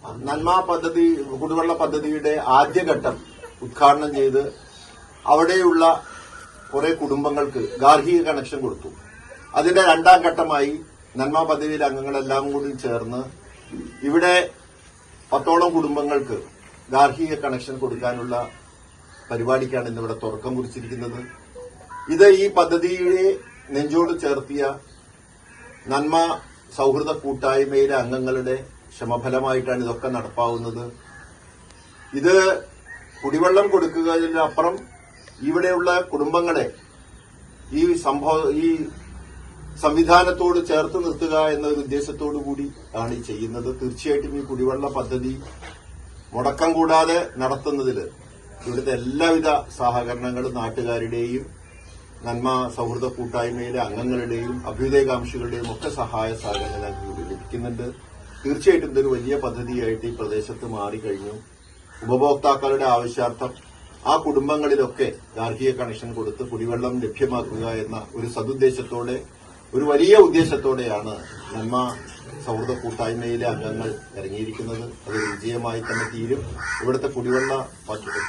നന്മ പദ്ധതി കുടിവെള്ള പദ്ധതിയുടെ ആദ്യഘട്ടം ഉദ്ഘാടനം ചെയ്ത് അവിടെയുള്ള കുറെ കുടുംബങ്ങൾക്ക് ഗാർഹിക കണക്ഷൻ കൊടുത്തു. അതിന്റെ രണ്ടാം ഘട്ടമായി നന്മ പദ്ധതിയിലെ അംഗങ്ങളെല്ലാം കൂടി ചേർന്ന് ഇവിടെ 10ഓളം കുടുംബങ്ങൾക്ക് ഗാർഹിക കണക്ഷൻ കൊടുക്കാനുള്ള പരിപാടിക്കാണ് ഇന്നിവിടെ തുടക്കം കുറിച്ചിരിക്കുന്നത്. ഇത് ഈ പദ്ധതിയെ നെഞ്ചോട് ചേർത്തിയ നന്മ സൗഹൃദ കൂട്ടായ്മയിലെ അംഗങ്ങളുടെ ശ്രമഫലമായിട്ടാണ് ഇതൊക്കെ നടപ്പാവുന്നത്. ഇത് കുടിവെള്ളം കൊടുക്കുന്നതിനപ്പുറം ഇവിടെയുള്ള കുടുംബങ്ങളെ ഈ സംവിധാനത്തോട് ചേർത്ത് നിർത്തുക എന്ന ഒരു ഉദ്ദേശത്തോടു കൂടി ആണ് ചെയ്യുന്നത്. തീർച്ചയായിട്ടും ഈ കുടിവെള്ള പദ്ധതി മുടക്കം കൂടാതെ നടത്തുന്നതിൽ ഇവിടുത്തെ എല്ലാവിധ സഹകരണങ്ങളും നാട്ടുകാരുടെയും നന്മ സൗഹൃദ കൂട്ടായ്മയിലെ അംഗങ്ങളുടെയും അഭ്യുദയകാംക്ഷികളുടെയും ഒക്കെ സഹായ സഹകരണങ്ങൾ ലഭിക്കുന്നുണ്ട്. തീർച്ചയായിട്ടും ഇതൊരു വലിയ പദ്ധതിയായിട്ട് ഈ പ്രദേശത്ത് മാറിക്കഴിഞ്ഞു. ഉപഭോക്താക്കളുടെ ആവശ്യാർത്ഥം ആ കുടുംബങ്ങളിലൊക്കെ ഗാർഹിക കണക്ഷൻ കൊടുത്ത് കുടിവെള്ളം ലഭ്യമാക്കുക എന്ന ഒരു സതുദ്ദേശത്തോടെ, ഒരു വലിയ ഉദ്ദേശത്തോടെയാണ് നന്മ സൗഹൃദ കൂട്ടായ്മയിലെ അംഗങ്ങൾ ഇറങ്ങിയിരിക്കുന്നത്. അത് വിജയമായി തന്നെ തീരും. ഇവിടുത്തെ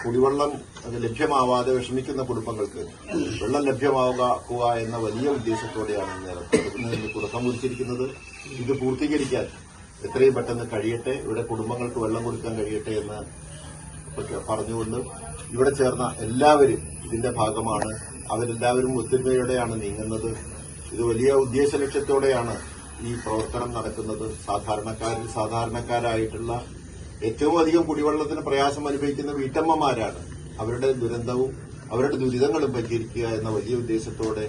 കുടിവെള്ളം ലഭ്യമാവാതെ വിഷമിക്കുന്ന കുടുംബങ്ങൾക്ക് വെള്ളം ലഭ്യമാക്കുക എന്ന വലിയ ഉദ്ദേശത്തോടെയാണ് ഇന്ന് തുടക്കം കുറിച്ചിരിക്കുന്നത്. ഇത് പൂർത്തീകരിക്കാൻ എത്രയും പെട്ടെന്ന് കഴിയട്ടെ, ഇവിടെ കുടുംബങ്ങൾക്ക് വെള്ളം കൊടുക്കാൻ കഴിയട്ടെ എന്ന് പറഞ്ഞുകൊണ്ട് ഇവിടെ ചേർന്ന എല്ലാവരും ഇതിന്റെ ഭാഗമാണ്. അവരെല്ലാവരും ഒത്തൊരുമയോടെയാണ് നീങ്ങുന്നത്. ഇത് വലിയ ഉദ്ദേശ ലക്ഷ്യത്തോടെയാണ് ഈ പ്രവർത്തനം നടക്കുന്നത്. സാധാരണക്കാരായിട്ടുള്ള ഏറ്റവും അധികം കുടിവെള്ളത്തിന് പ്രയാസം അനുഭവിക്കുന്ന വീട്ടമ്മമാരാണ്. അവരുടെ ദുരന്തവും അവരുടെ ദുരിതങ്ങളും പരിഹരിക്കുക എന്ന വലിയ ഉദ്ദേശത്തോടെ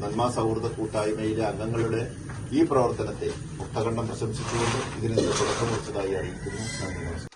നന്മ സൗഹൃദ കൂട്ടായ്മയിലെ അംഗങ്ങളുടെ ഈ പ്രവർത്തനത്തെ മുക്തകണ്ഠം പ്രശംസിച്ചുകൊണ്ട് ഇതിന് തുടക്കം കുറിച്ചതായി അറിയിക്കുന്നു. നന്ദി.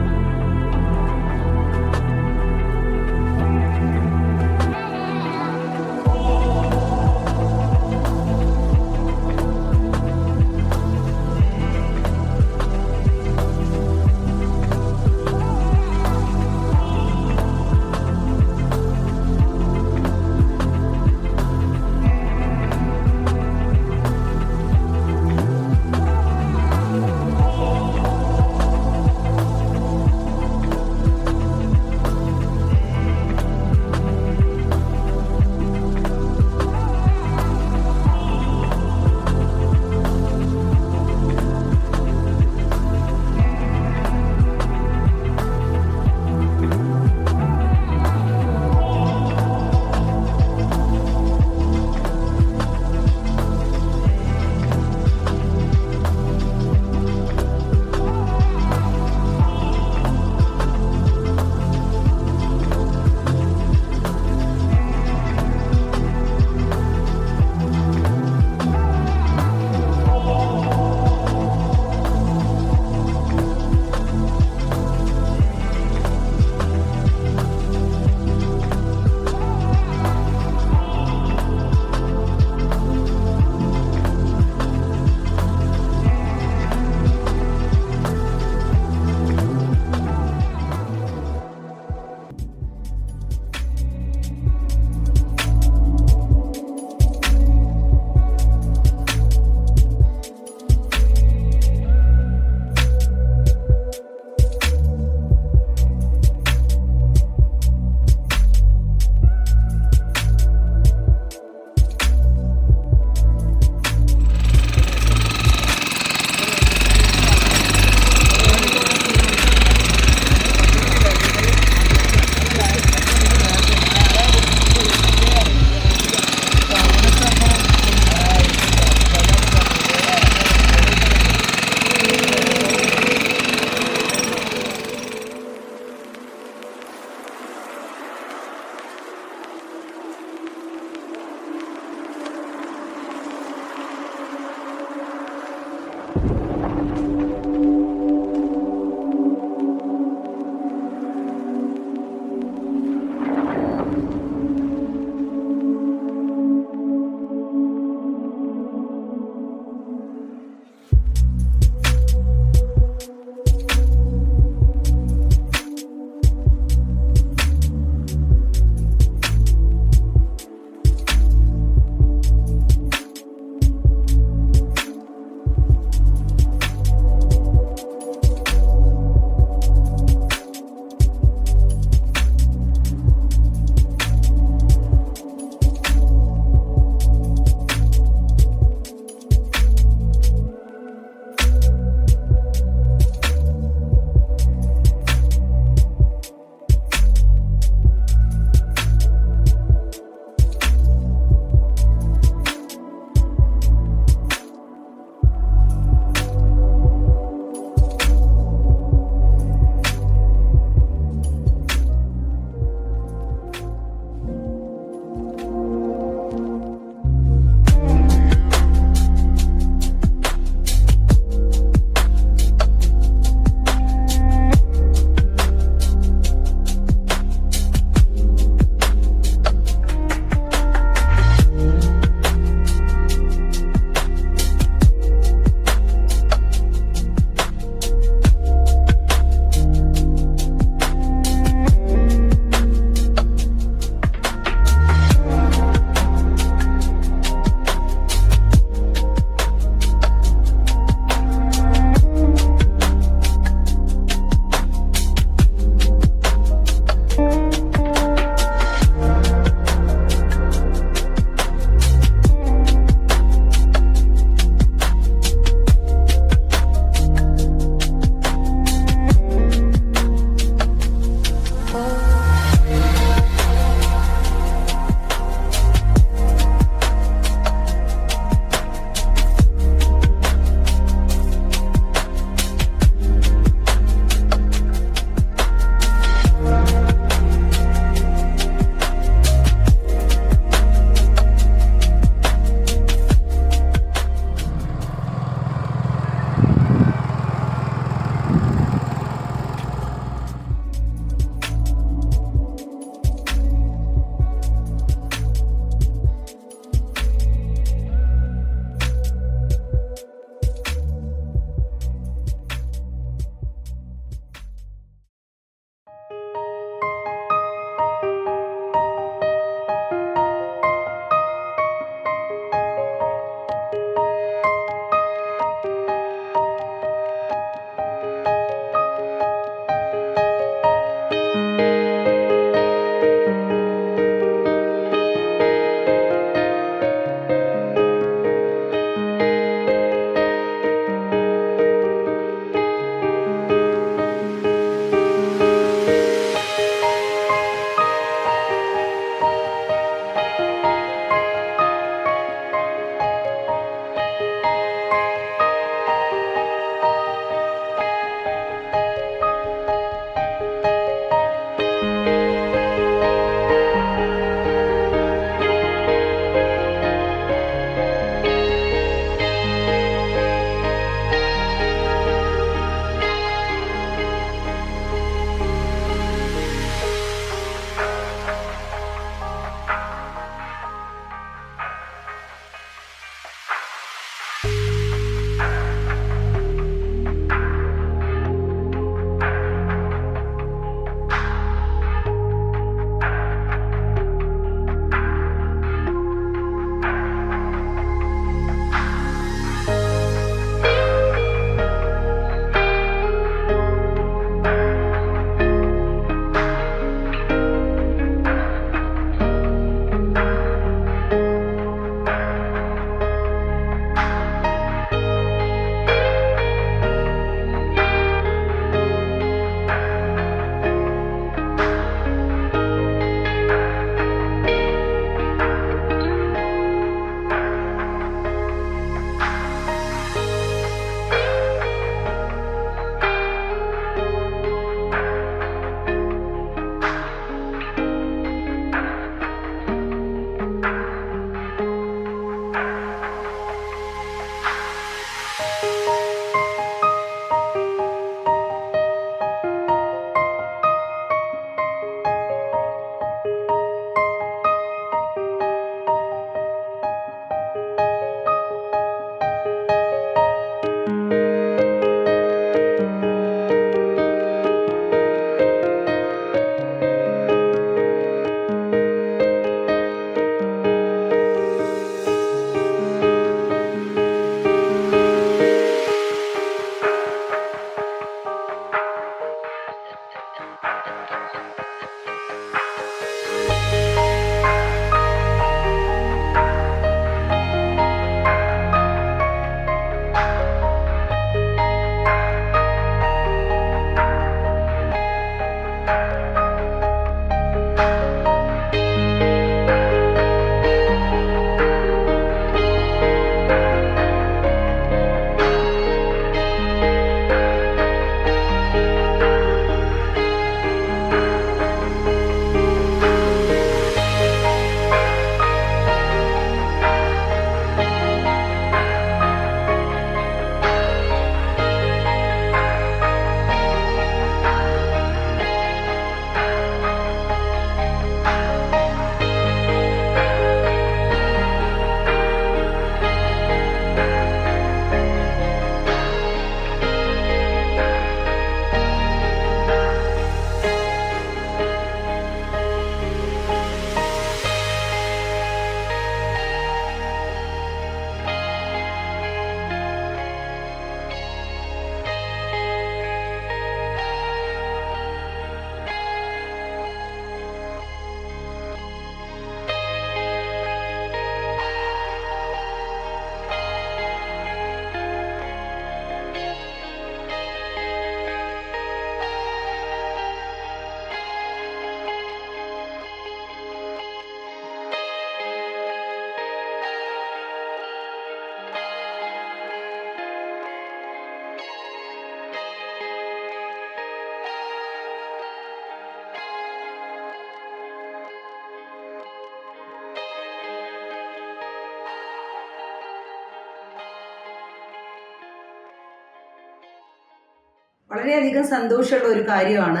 വളരെയധികം സന്തോഷമുള്ള ഒരു കാര്യമാണ്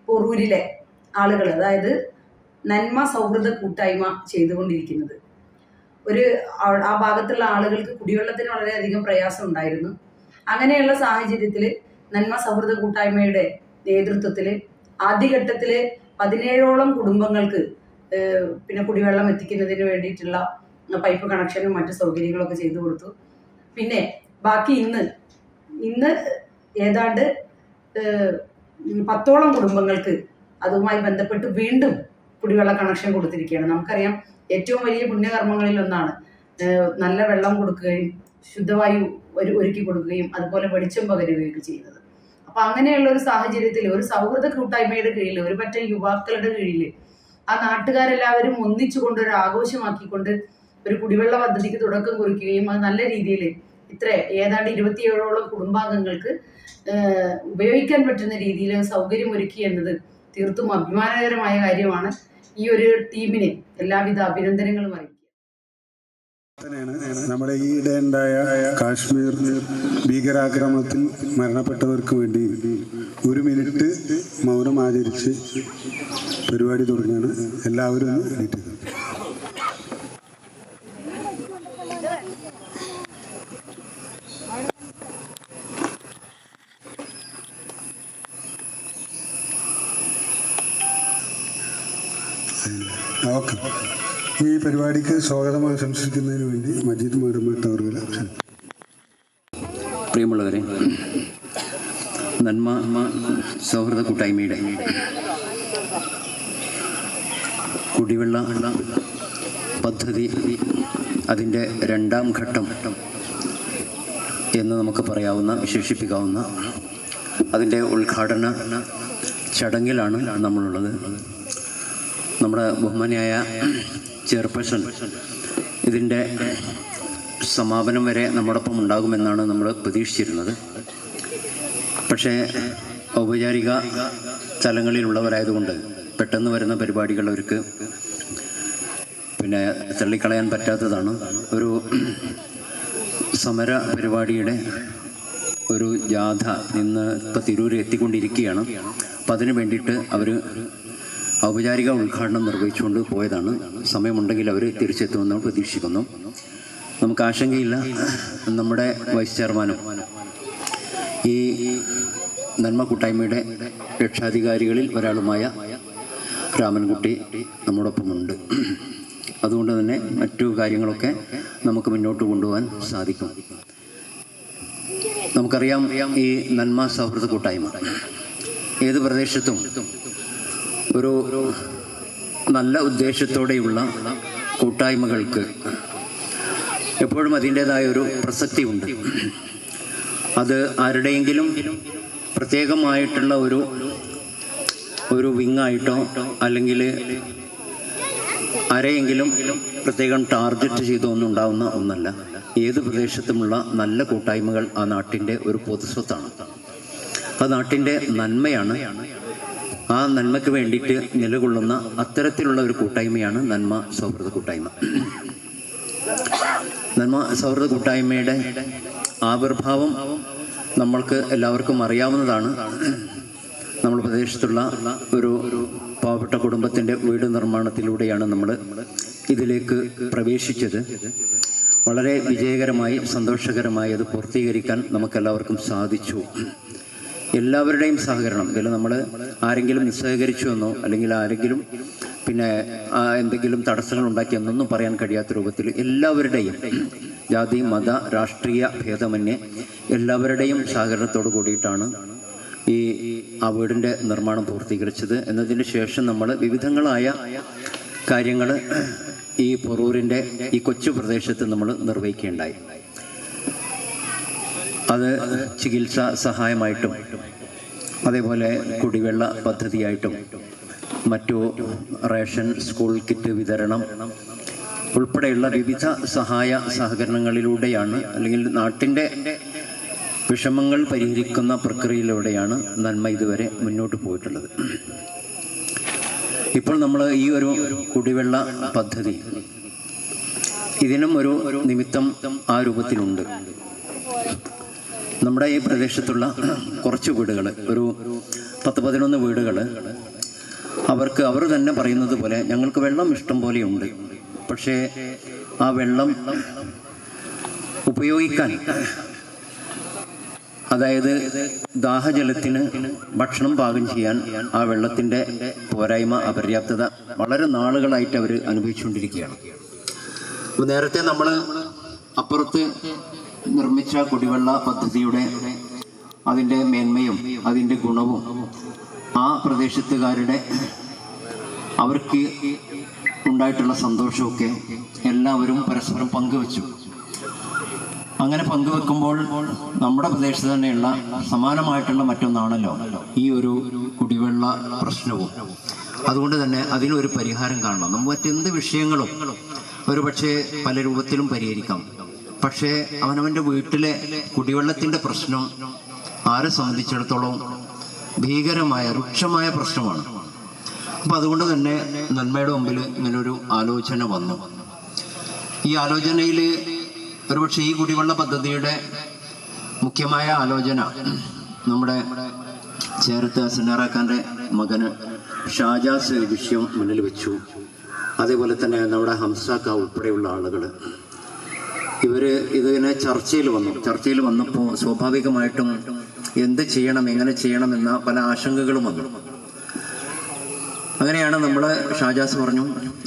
പൊറൂരിലെ ആളുകൾ, അതായത് നന്മ സൗഹൃദ കൂട്ടായ്മ ചെയ്തുകൊണ്ടിരിക്കുന്നത്. ആ ഭാഗത്തുള്ള ആളുകൾക്ക് കുടിവെള്ളത്തിന് വളരെയധികം പ്രയാസം ഉണ്ടായിരുന്നു. അങ്ങനെയുള്ള സാഹചര്യത്തിൽ നന്മ സൗഹൃദ കൂട്ടായ്മയുടെ നേതൃത്വത്തിൽ ആദ്യഘട്ടത്തിൽ 17ഓളം കുടുംബങ്ങൾക്ക് കുടിവെള്ളം എത്തിക്കുന്നതിന് വേണ്ടിയിട്ടുള്ള പൈപ്പ് കണക്ഷനും മറ്റു സൗകര്യങ്ങളൊക്കെ ചെയ്തു കൊടുത്തു. പിന്നെ ബാക്കി ഇന്ന് ഏതാണ്ട് 10ഓളം കുടുംബങ്ങൾക്ക് അതുമായി ബന്ധപ്പെട്ട് വീണ്ടും കുടിവെള്ള കണക്ഷൻ കൊടുത്തിരിക്കുകയാണ്. നമുക്കറിയാം, ഏറ്റവും വലിയ പുണ്യകർമ്മങ്ങളിൽ ഒന്നാണ് നല്ല വെള്ളം കൊടുക്കുകയും ശുദ്ധവായു ഒരുക്കി കൊടുക്കുകയും അതുപോലെ വെളിച്ചം പകരുകയൊക്കെ ചെയ്യുന്നത്. അപ്പം അങ്ങനെയുള്ള ഒരു സാഹചര്യത്തിൽ ഒരു സൗഹൃദ കൂട്ടായ്മയുടെ കീഴിൽ ഒരു പറ്റം യുവാക്കളുടെ കീഴിൽ ആ നാട്ടുകാരെല്ലാവരും ഒന്നിച്ചുകൊണ്ട് ഒരു ആഘോഷമാക്കിക്കൊണ്ട് ഒരു കുടിവെള്ള പദ്ധതിക്ക് തുടക്കം കുറിക്കുകയും അത് നല്ല രീതിയിൽ ഏതാണ്ട് 27ഓളം കുടുംബാംഗങ്ങൾക്ക് ഉപയോഗിക്കാൻ പറ്റുന്ന രീതിയിൽ സൗകര്യം ഒരുക്കി എന്നത് തീർത്തും അഭിമാനകരമായ കാര്യമാണ്. ഈ ഒരു ടീമിന് എല്ലാവിധ അഭിനന്ദനങ്ങളും അറിയിക്കുക. നമ്മുടെ ഈയിടെ ഉണ്ടായ കാശ്മീർ ഭീകരാക്രമണത്തിൽ മരണപ്പെട്ടവർക്ക് വേണ്ടി 1 മിനിറ്റ് മൗനം ആചരിച്ച് പരിപാടി തുടങ്ങുകയാണ്. എല്ലാവരും എണീറ്റ് ഓക്കെ. ഈ പരിപാടിക്ക് സ്വാഗതം ആശംസിക്കുന്നതിന് വേണ്ടി മജീദ് മാടമ്പേട്ട് അവർ. പ്രിയമുള്ളവരെ, നന്മ സൗഹൃദ കൂട്ടായ്മയുടെ കുടിവെള്ള പദ്ധതി അതിൻ്റെ 2ാം ഘട്ടം എന്ന് നമുക്ക് വിശേഷിപ്പിക്കാവുന്ന അതിൻ്റെ ഉദ്ഘാടന ചടങ്ങിലാണ് നമ്മളുള്ളത്. നമ്മുടെ ബഹുമാനിയായ ചെയർപേഴ്സൺ ഇതിൻ്റെ സമാപനം വരെ നമ്മോടൊപ്പം ഉണ്ടാകുമെന്നാണ് നമ്മൾ പ്രതീക്ഷിച്ചിരുന്നത്. പക്ഷേ ഔപചാരിക തലങ്ങളിലുള്ളവരായതുകൊണ്ട് പെട്ടെന്ന് വരുന്ന പരിപാടികൾ അവർക്ക് തള്ളിക്കളയാൻ പറ്റാത്തതാണ്. ഒരു സമര പരിപാടിയുടെ ഒരു ജാഥ ഇപ്പോൾ തിരൂർ എത്തിക്കൊണ്ടിരിക്കുകയാണ്. അപ്പം അതിന് വേണ്ടിയിട്ട് അവർ ഔപചാരിക ഉദ്ഘാടനം നിർവഹിച്ചുകൊണ്ട് പോയതാണ്. സമയമുണ്ടെങ്കിൽ അവർ തിരിച്ചെത്തുമെന്ന് പ്രതീക്ഷിക്കുന്നു. നമുക്ക് ആശങ്കയില്ല, നമ്മുടെ വൈസ് ചെയർമാനും ഈ നന്മ കൂട്ടായ്മയുടെ രക്ഷാധികാരികളിൽ ഒരാളുമായ രാമൻകുട്ടി നമ്മോടൊപ്പമുണ്ട്. അതുകൊണ്ട് തന്നെ മറ്റു കാര്യങ്ങളൊക്കെ നമുക്ക് മുന്നോട്ട് കൊണ്ടുപോകാൻ സാധിക്കും. നമുക്കറിയാം, ഈ നന്മ സൗഹൃദ കൂട്ടായ്മ ഏത് പ്രദേശത്തും ഒരു നല്ല ഉദ്ദേശത്തോടെയുള്ള കൂട്ടായ്മകൾക്ക് എപ്പോഴും അതിൻ്റേതായ ഒരു പ്രസക്തിയുണ്ട്. അത് ആരുടെയെങ്കിലും പ്രത്യേകമായിട്ടുള്ള ഒരു വിങ്ങായിട്ടോ അല്ലെങ്കിൽ ആരെയെങ്കിലും പ്രത്യേകം ടാർഗറ്റ് ചെയ്തോ ഒന്നും ഉണ്ടാവുന്ന ഒന്നല്ല. ഏത് പ്രദേശത്തുമുള്ള നല്ല കൂട്ടായ്മകൾ ആ നാട്ടിൻ്റെ ഒരു പൊതുസ്വത്താണ്. ആ നാട്ടിൻ്റെ നന്മയാണ്. ആ നന്മയ്ക്ക് വേണ്ടിയിട്ട് നിലകൊള്ളുന്ന അത്തരത്തിലുള്ള ഒരു കൂട്ടായ്മയാണ് നന്മ സൗഹൃദ കൂട്ടായ്മ. നന്മ സൗഹൃദ കൂട്ടായ്മയുടെ ആവിർഭാവം നമ്മൾക്ക് എല്ലാവർക്കും അറിയാവുന്നതാണ്. നമ്മുടെ പ്രദേശത്തുള്ള ഒരു പാവപ്പെട്ട കുടുംബത്തിൻ്റെ വീട് നിർമ്മാണത്തിലൂടെയാണ് നമ്മൾ ഇതിലേക്ക് പ്രവേശിച്ചത്. വളരെ വിജയകരമായി സന്തോഷകരമായി അത് പൂർത്തീകരിക്കാൻ നമുക്കെല്ലാവർക്കും സാധിച്ചു. എല്ലാവരുടെയും സഹകരണം, ഇതിൽ നമ്മൾ ആരെങ്കിലും നിസ്സഹകരിച്ചു എന്നോ അല്ലെങ്കിൽ ആരെങ്കിലും എന്തെങ്കിലും തടസ്സങ്ങൾ ഉണ്ടാക്കിയെന്നൊന്നും പറയാൻ കഴിയാത്ത രൂപത്തിൽ എല്ലാവരുടെയും ജാതി മത രാഷ്ട്രീയ ഭേദമന്യേ എല്ലാവരുടെയും സഹകരണത്തോട് കൂടിയിട്ടാണ് ആ വീടിൻ്റെ നിർമ്മാണം പൂർത്തീകരിച്ചത്. എന്നതിന് ശേഷം നമ്മൾ വിവിധങ്ങളായ കാര്യങ്ങൾ ഈ പൊറൂരിൻ്റെ ഈ കൊച്ചു പ്രദേശത്ത് നമ്മൾ നിർവഹിക്കുകയുണ്ടായി. അത് ചികിത്സാ സഹായമായിട്ടും അതേപോലെ കുടിവെള്ള പദ്ധതിയായിട്ടും മറ്റു റേഷൻ സ്കൂൾ കിറ്റ് വിതരണം ഉൾപ്പെടെയുള്ള വിവിധ സഹായ സഹകരണങ്ങളിലൂടെയാണ് അല്ലെങ്കിൽ നാട്ടിൻ്റെ വിഷമങ്ങൾ പരിഹരിക്കുന്ന പ്രക്രിയയിലൂടെയാണ് നന്മ ഇതുവരെ മുന്നോട്ട് പോയിട്ടുള്ളത്. ഇപ്പോൾ നമ്മൾ ഈ ഒരു കുടിവെള്ള പദ്ധതി ഇതിനും ഒരു നിമിത്തം ആ രൂപത്തിലുണ്ട്. നമ്മുടെ ഈ പ്രദേശത്തുള്ള കുറച്ച് വീടുകൾ, ഒരു 10-11 വീടുകൾ, അവർ തന്നെ പറയുന്നത് പോലെ ഞങ്ങൾക്ക് വെള്ളം ഇഷ്ടം പോലെയുണ്ട്. പക്ഷേ ആ വെള്ളം ഉപയോഗിക്കാൻ, അതായത് ദാഹജലത്തിന് ഭക്ഷണം പാകം ചെയ്യാൻ ആ വെള്ളത്തിൻ്റെ പോരായ്മ, അപര്യാപ്തത വളരെ നാളുകളായിട്ട് അവർ അനുഭവിച്ചുകൊണ്ടിരിക്കുകയാണ്. അപ്പോൾ നേരത്തെ നമ്മൾ അപ്പുറത്ത് നിർമ്മിച്ച കുടിവെള്ള പദ്ധതിയുടെ അതിൻ്റെ മേന്മയും അതിൻ്റെ ഗുണവും ആ പ്രദേശത്തുകാരുടെ അവർക്ക് ഉണ്ടായിട്ടുള്ള സന്തോഷമൊക്കെ എല്ലാവരും പരസ്പരം പങ്കുവച്ചു. അങ്ങനെ പങ്കുവെക്കുമ്പോൾ നമ്മുടെ പ്രദേശത്ത് തന്നെയുള്ള സമാനമായിട്ടുള്ള മറ്റൊന്നാണല്ലോ ഈ ഒരു കുടിവെള്ള പ്രശ്നവും. അതുകൊണ്ട് തന്നെ അതിനൊരു പരിഹാരം കാണണം. നമ്മൾ മറ്റെന്ത് വിഷയങ്ങളും ഒരു പക്ഷേ പല രൂപത്തിലും പരിഹരിക്കാം. പക്ഷേ അവനവൻ്റെ വീട്ടിലെ കുടിവെള്ളത്തിൻ്റെ പ്രശ്നം ആരെ സംബന്ധിച്ചിടത്തോളം ഭീകരമായ രൂക്ഷമായ പ്രശ്നമാണ്. അപ്പം അതുകൊണ്ട് തന്നെ നന്മയുടെ മുമ്പിൽ ഇങ്ങനൊരു ആലോചന വന്നു. ഈ ആലോചനയിൽ ഒരുപക്ഷെ ഈ കുടിവെള്ള പദ്ധതിയുടെ മുഖ്യമായ ആലോചന നമ്മുടെ ചേർത്ത് സിനാറാക്കാൻ്റെ മകന് ഷാജാസ് വിഷയം മുന്നിൽ വെച്ചു. അതേപോലെ തന്നെ നമ്മുടെ ഹംസാക്ക ഉൾപ്പെടെയുള്ള ആളുകൾ ഇതിനെ ചർച്ചയിൽ വന്നപ്പോൾ സ്വാഭാവികമായിട്ടും എന്ത് ചെയ്യണം, എങ്ങനെ ചെയ്യണം എന്ന പല ആശങ്കകളും വന്നു. അങ്ങനെയാണ് നമ്മൾ ഷാജാസ് പറഞ്ഞു,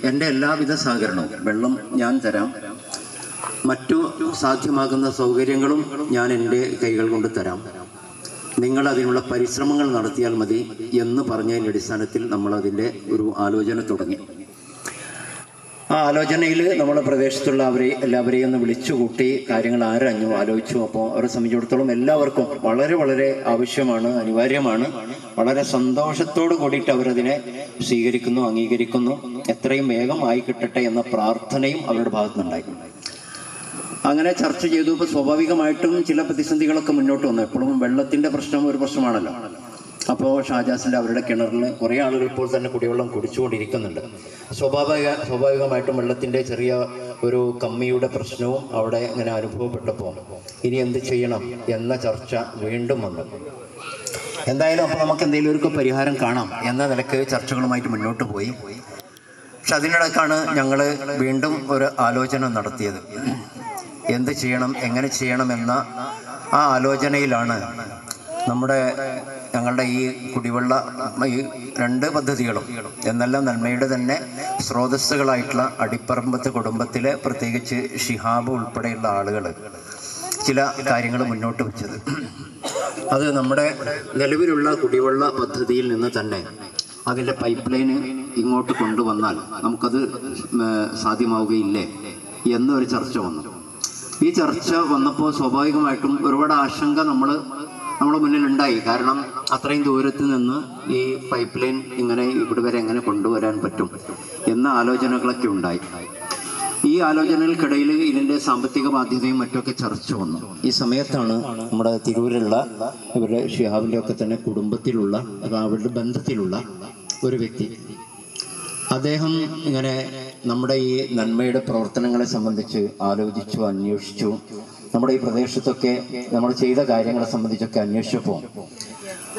എൻ്റെ എല്ലാവിധ സഹകരണവും, വെള്ളം ഞാൻ തരാം, മറ്റു സാധ്യമാകുന്ന സൗകര്യങ്ങളും ഞാൻ എൻ്റെ കൈകൾ കൊണ്ട് തരാം, നിങ്ങൾ അതിനുള്ള പരിശ്രമങ്ങൾ നടത്തിയാൽ മതി എന്ന് പറഞ്ഞതിൻ്റെ അടിസ്ഥാനത്തിൽ നമ്മളതിൻ്റെ ഒരു ആലോചന തുടങ്ങി. ആ ആലോചനയിൽ നമ്മുടെ പ്രദേശത്തുള്ള എല്ലാവരെയും ഒന്ന് വിളിച്ചുകൂട്ടി കാര്യങ്ങൾ ആരഞ്ഞു ആലോചിച്ചു. അപ്പോൾ അവരെ സംബന്ധിച്ചിടത്തോളം എല്ലാവർക്കും വളരെ വളരെ ആവശ്യമാണ്, അനിവാര്യമാണ്. വളരെ സന്തോഷത്തോട് കൂടിയിട്ട് അവരതിനെ സ്വീകരിക്കുന്നു, അംഗീകരിക്കുന്നു. എത്രയും വേഗം ആയി കിട്ടട്ടെ എന്ന പ്രാർത്ഥനയും അവരുടെ ഭാഗത്തുനിന്നുണ്ടായി. അങ്ങനെ ചർച്ച ചെയ്തു. ഇപ്പോൾ സ്വാഭാവികമായിട്ടും ചില പ്രതിസന്ധികളൊക്കെ മുന്നോട്ട് വന്നു. എപ്പോഴും വെള്ളത്തിൻ്റെ പ്രശ്നം ഒരു പ്രശ്നമാണല്ലോ. അപ്പോൾ ഷാജാസിൻ്റെ അവരുടെ കിണറിൽ കുറേ ആളുകൾ ഇപ്പോൾ തന്നെ കുടിവെള്ളം കുടിച്ചുകൊണ്ടിരിക്കുന്നുണ്ട്. സ്വാഭാവികമായിട്ടും വെള്ളത്തിൻ്റെ ചെറിയ ഒരു കമ്മിയുടെ പ്രശ്നവും അവിടെ ഇങ്ങനെ അനുഭവപ്പെട്ടപ്പോൾ ഇനി എന്ത് ചെയ്യണം എന്ന ചർച്ച വീണ്ടും വന്നു. എന്തായാലും അപ്പോൾ നമുക്ക് എന്തെങ്കിലും ഒരു പരിഹാരം കാണാം എന്ന നിലക്ക് ചർച്ചകളുമായിട്ട് മുന്നോട്ട് പോയി. പക്ഷെ അതിനിടയ്ക്കാണ് ഞങ്ങൾ വീണ്ടും ഒരു ആലോചന നടത്തിയത്. എന്ത് ചെയ്യണം, എങ്ങനെ ചെയ്യണമെന്ന ആ ആലോചനയിലാണ് ഞങ്ങളുടെ ഈ കുടിവെള്ള ഈ 2 പദ്ധതികളും എന്നെല്ലാം നന്മയുടെ തന്നെ സ്രോതസ്സുകളായിട്ടുള്ള അടിപ്പറമ്പത്ത് കുടുംബത്തിലെ പ്രത്യേകിച്ച് ഷിഹാബ് ഉൾപ്പെടെയുള്ള ആളുകൾ ചില കാര്യങ്ങൾ മുന്നോട്ട് വെച്ചത്. അത് നമ്മുടെ നിലവിലുള്ള കുടിവെള്ള പദ്ധതിയിൽ നിന്ന് തന്നെ അതിൻ്റെ പൈപ്പ് ലൈന് ഇങ്ങോട്ട് കൊണ്ടുവന്നാൽ നമുക്കത് സാധ്യമാവുകയില്ലേ എന്നൊരു ചർച്ച വന്നു. ഈ ചർച്ച വന്നപ്പോൾ സ്വാഭാവികമായിട്ടും ഒരുപാട് ആശങ്ക നമ്മുടെ മുന്നിലുണ്ടായി. കാരണം അത്രയും ദൂരത്ത് നിന്ന് ഈ പൈപ്പ് ലൈൻ ഇങ്ങനെ ഇവിടെ വരെ എങ്ങനെ കൊണ്ടുവരാൻ പറ്റും എന്ന ആലോചനകളൊക്കെ ഉണ്ടായി. ഈ ആലോചനകൾക്കിടയിൽ ഇതിൻ്റെ സാമ്പത്തിക ബാധ്യതയും മറ്റൊക്കെ ചർച്ച വന്നു. ഈ സമയത്താണ് നമ്മുടെ തിരൂരിലുള്ള ഇവരുടെ ഷിഹാബിൻ്റെ ഒക്കെ തന്നെ കുടുംബത്തിലുള്ള അവരുടെ ബന്ധത്തിലുള്ള ഒരു വ്യക്തി, അദ്ദേഹം ഇങ്ങനെ നമ്മുടെ ഈ നന്മയുടെ പ്രവർത്തനങ്ങളെ സംബന്ധിച്ച് ആലോചിച്ചു, അന്വേഷിച്ചു. നമ്മുടെ ഈ പ്രദേശത്തൊക്കെ നമ്മൾ ചെയ്ത കാര്യങ്ങളെ സംബന്ധിച്ചൊക്കെ അന്വേഷിച്ചപ്പോൾ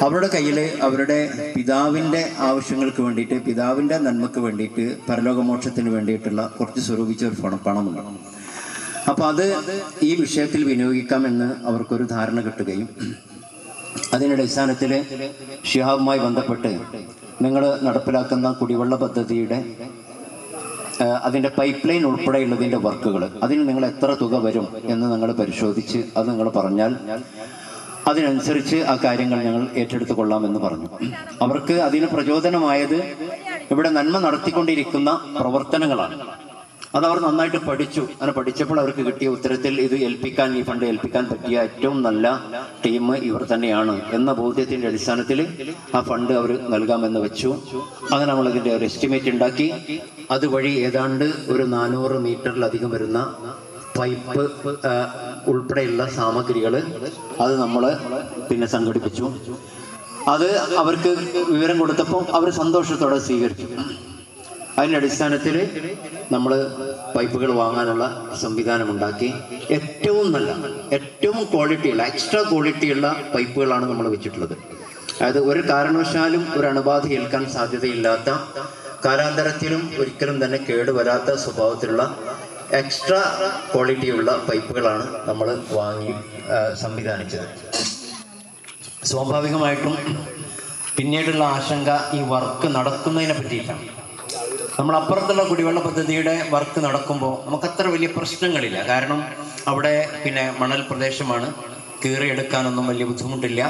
അവരുടെ കയ്യിൽ അവരുടെ പിതാവിൻ്റെ ആവശ്യങ്ങൾക്ക് വേണ്ടിയിട്ട്, പിതാവിൻ്റെ നന്മക്ക് വേണ്ടിയിട്ട്, പരലോകമോക്ഷത്തിന് വേണ്ടിയിട്ടുള്ള കുറച്ച് സ്വരൂപിച്ച ഒരു പണമുണ്ട്. അപ്പോൾ അത് ഈ വിഷയത്തിൽ വിനിയോഗിക്കാമെന്ന് അവർക്കൊരു ധാരണ കിട്ടുകയും അതിൻ്റെ അടിസ്ഥാനത്തിൽ ഷിഹാബുമായി ബന്ധപ്പെട്ട് നിങ്ങൾ നടപ്പിലാക്കുന്ന കുടിവെള്ള പദ്ധതിയുടെ അതിൻ്റെ പൈപ്പ് ലൈൻ ഉൾപ്പെടെയുള്ളതിൻ്റെ വർക്കുകൾ, അതിന് നിങ്ങൾ എത്ര തുക വരും എന്ന് നിങ്ങൾ പരിശോധിച്ച് അത് നിങ്ങൾ പറഞ്ഞാൽ അതിനനുസരിച്ച് ആ കാര്യങ്ങൾ ഞങ്ങൾ ഏറ്റെടുത്തു കൊള്ളാമെന്ന് പറഞ്ഞു. അവർക്ക് അതിന് പ്രചോദനമായത് ഇവിടെ നന്മ നടത്തിക്കൊണ്ടിരിക്കുന്ന പ്രവർത്തനങ്ങളാണ്. അതവർ നന്നായിട്ട് പഠിച്ചു. അങ്ങനെ പഠിച്ചപ്പോൾ അവർക്ക് കിട്ടിയ ഉത്തരത്തിൽ ഈ ഫണ്ട് ഏൽപ്പിക്കാൻ പറ്റിയ ഏറ്റവും നല്ല ടീം ഇവർ തന്നെയാണ് എന്ന ബോധ്യത്തിൻ്റെ അടിസ്ഥാനത്തിൽ ആ ഫണ്ട് അവർ നൽകാമെന്ന് വെച്ചു. അങ്ങനെ നമ്മളിതിൻ്റെ ഒരു എസ്റ്റിമേറ്റ് ഉണ്ടാക്കി. അതുവഴി ഏതാണ്ട് ഒരു 400 മീറ്ററിലധികം വരുന്ന പൈപ്പ് ഉൾപ്പെടെയുള്ള സാമഗ്രികൾ അത് നമ്മൾ പിന്നെ സംഘടിപ്പിച്ചു. അത് അവർക്ക് വിവരം കൊടുത്തപ്പോൾ അവർ സന്തോഷത്തോടെ സ്വീകരിച്ചു. അതിൻ്റെ അടിസ്ഥാനത്തിൽ നമ്മൾ പൈപ്പുകൾ വാങ്ങാനുള്ള സംവിധാനമുണ്ടാക്കി. ഏറ്റവും ക്വാളിറ്റിയുള്ള, എക്സ്ട്രാ ക്വാളിറ്റിയുള്ള പൈപ്പുകളാണ് നമ്മൾ വെച്ചിട്ടുള്ളത്. അതായത് ഒരു കാരണവശാലും ഒരു അണുബാധ ഏൽക്കാൻ സാധ്യതയില്ലാത്ത, കാലാന്തരത്തിലും ഒരിക്കലും തന്നെ കേടുവരാത്ത സ്വഭാവത്തിലുള്ള എക്സ്ട്രാ ക്വാളിറ്റിയുള്ള പൈപ്പുകളാണ് നമ്മൾ വാങ്ങി സംവിധാനിച്ചത്. സ്വാഭാവികമായിട്ടും പിന്നീടുള്ള ആശങ്ക ഈ വർക്ക് നടക്കുന്നതിനെ പറ്റിയിട്ടാണ്. നമ്മൾ അപ്പുറത്തുള്ള കുടിവെള്ള പദ്ധതിയുടെ വർക്ക് നടക്കുമ്പോൾ നമുക്കത്ര വലിയ പ്രശ്നങ്ങളില്ല. കാരണം അവിടെ പിന്നെ മണൽ പ്രദേശമാണ്, കീറിയെടുക്കാനൊന്നും വലിയ ബുദ്ധിമുട്ടില്ല.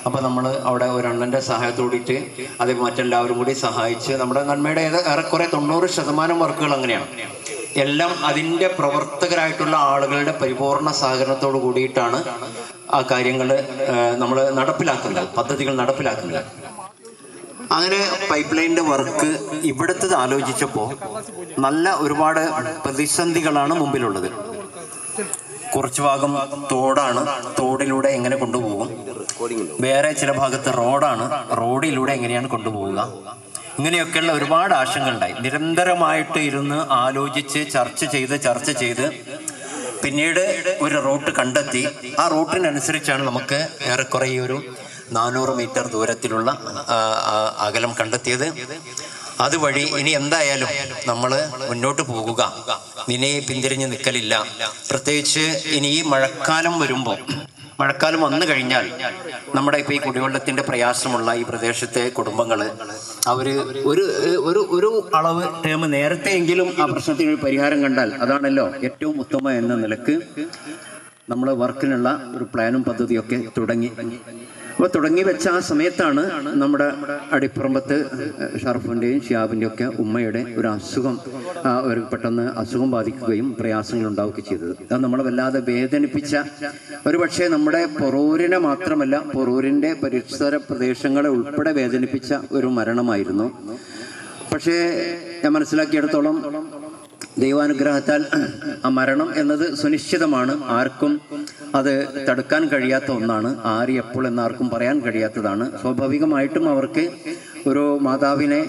അപ്പോൾ നമ്മൾ അവിടെ ഒരു അണ്ണൻ്റെ സഹായത്തോടിയിട്ട് അത് മറ്റെല്ലാവരും കൂടി സഹായിച്ച് നമ്മുടെ നന്മയുടെ ഏറെക്കുറെ 90% വർക്കുകൾ അങ്ങനെയാണ്. എല്ലാം അതിൻ്റെ പ്രവർത്തകരായിട്ടുള്ള ആളുകളുടെ പരിപൂർണ സഹകരണത്തോട് കൂടിയിട്ടാണ് ആ കാര്യങ്ങൾ നമ്മൾ നടപ്പിലാക്കുന്നത്, പദ്ധതികൾ നടപ്പിലാക്കുന്നത്. അങ്ങനെ പൈപ്പ് ലൈനിൻ്റെ വർക്ക് ഇവിടുത്തെ ആലോചിച്ചപ്പോൾ നല്ല ഒരുപാട് പ്രതിസന്ധികളാണ് മുമ്പിലുള്ളത്. കുറച്ച് ഭാഗം തോടാണ്, തോടിലൂടെ എങ്ങനെ കൊണ്ടുപോകും. വേറെ ചില ഭാഗത്ത് റോഡാണ്, റോഡിലൂടെ എങ്ങനെയാണ് കൊണ്ടുപോവുക. ഇങ്ങനെയൊക്കെയുള്ള ഒരുപാട് ആശങ്കകളുണ്ടായി. നിരന്തരമായിട്ട് ഇരുന്ന് ആലോചിച്ച് ചർച്ച ചെയ്ത് പിന്നീട് ഒരു റൂട്ട് കണ്ടെത്തി. ആ റൂട്ടിനനുസരിച്ചാണ് നമുക്ക് ഏറെക്കുറെ ഒരു 400 മീറ്റർ ദൂരത്തിലുള്ള അകലം കണ്ടെത്തിയത്. അതുവഴി ഇനി എന്തായാലും നമ്മൾ മുന്നോട്ട് പോകുക, ഇനി പിന്തിരിഞ്ഞ് നിൽക്കലില്ല. പ്രത്യേകിച്ച് ഇനി ഈ മഴക്കാലം വരുമ്പോൾ, മഴക്കാലം വന്നു കഴിഞ്ഞാൽ നമ്മുടെ ഇപ്പോൾ ഈ കുടിവെള്ളത്തിൻ്റെ പ്രയാസമുള്ള ഈ പ്രദേശത്തെ കുടുംബങ്ങൾ അവർ ഒരു അളവ് ടേം നേരത്തെയെങ്കിലും ആ പ്രശ്നത്തിന് പരിഹാരം കണ്ടാൽ അതാണല്ലോ ഏറ്റവും ഉത്തമം എന്ന നിലക്ക് നമ്മൾ വർക്കിനുള്ള ഒരു പ്ലാനും പദ്ധതിയൊക്കെ അപ്പോൾ തുടങ്ങി വെച്ച ആ സമയത്താണ് നമ്മുടെ അടിപ്പുറമ്പത്ത് ഷറഫിൻ്റെയും ഷിയാബിൻ്റെയും ഒക്കെ ഉമ്മയുടെ ഒരു അസുഖം, ഒരു പെട്ടെന്ന് അസുഖം ബാധിക്കുകയും പ്രയാസങ്ങൾ ഉണ്ടാവുകയും ചെയ്തത്. അത് നമ്മളെ വല്ലാതെ വേദനിപ്പിച്ച, ഒരു പക്ഷേ നമ്മുടെ പൊറൂരിനെ മാത്രമല്ല പൊറൂരിൻ്റെ പരിസര പ്രദേശങ്ങളെ ഉൾപ്പെടെ വേദനിപ്പിച്ച ഒരു മരണമായിരുന്നു. പക്ഷേ ഞാൻ മനസ്സിലാക്കിയിടത്തോളം ദൈവാനുഗ്രഹത്താൽ ആ മരണം എന്നത് സുനിശ്ചിതമാണ്. ആർക്കും അത് തടുക്കാൻ കഴിയാത്ത ഒന്നാണ്. ആര് എപ്പോൾ എന്നാർക്കും പറയാൻ കഴിയാത്തതാണ്. സ്വാഭാവികമായിട്ടും അവർക്ക് ഒരു മാതാവിനെ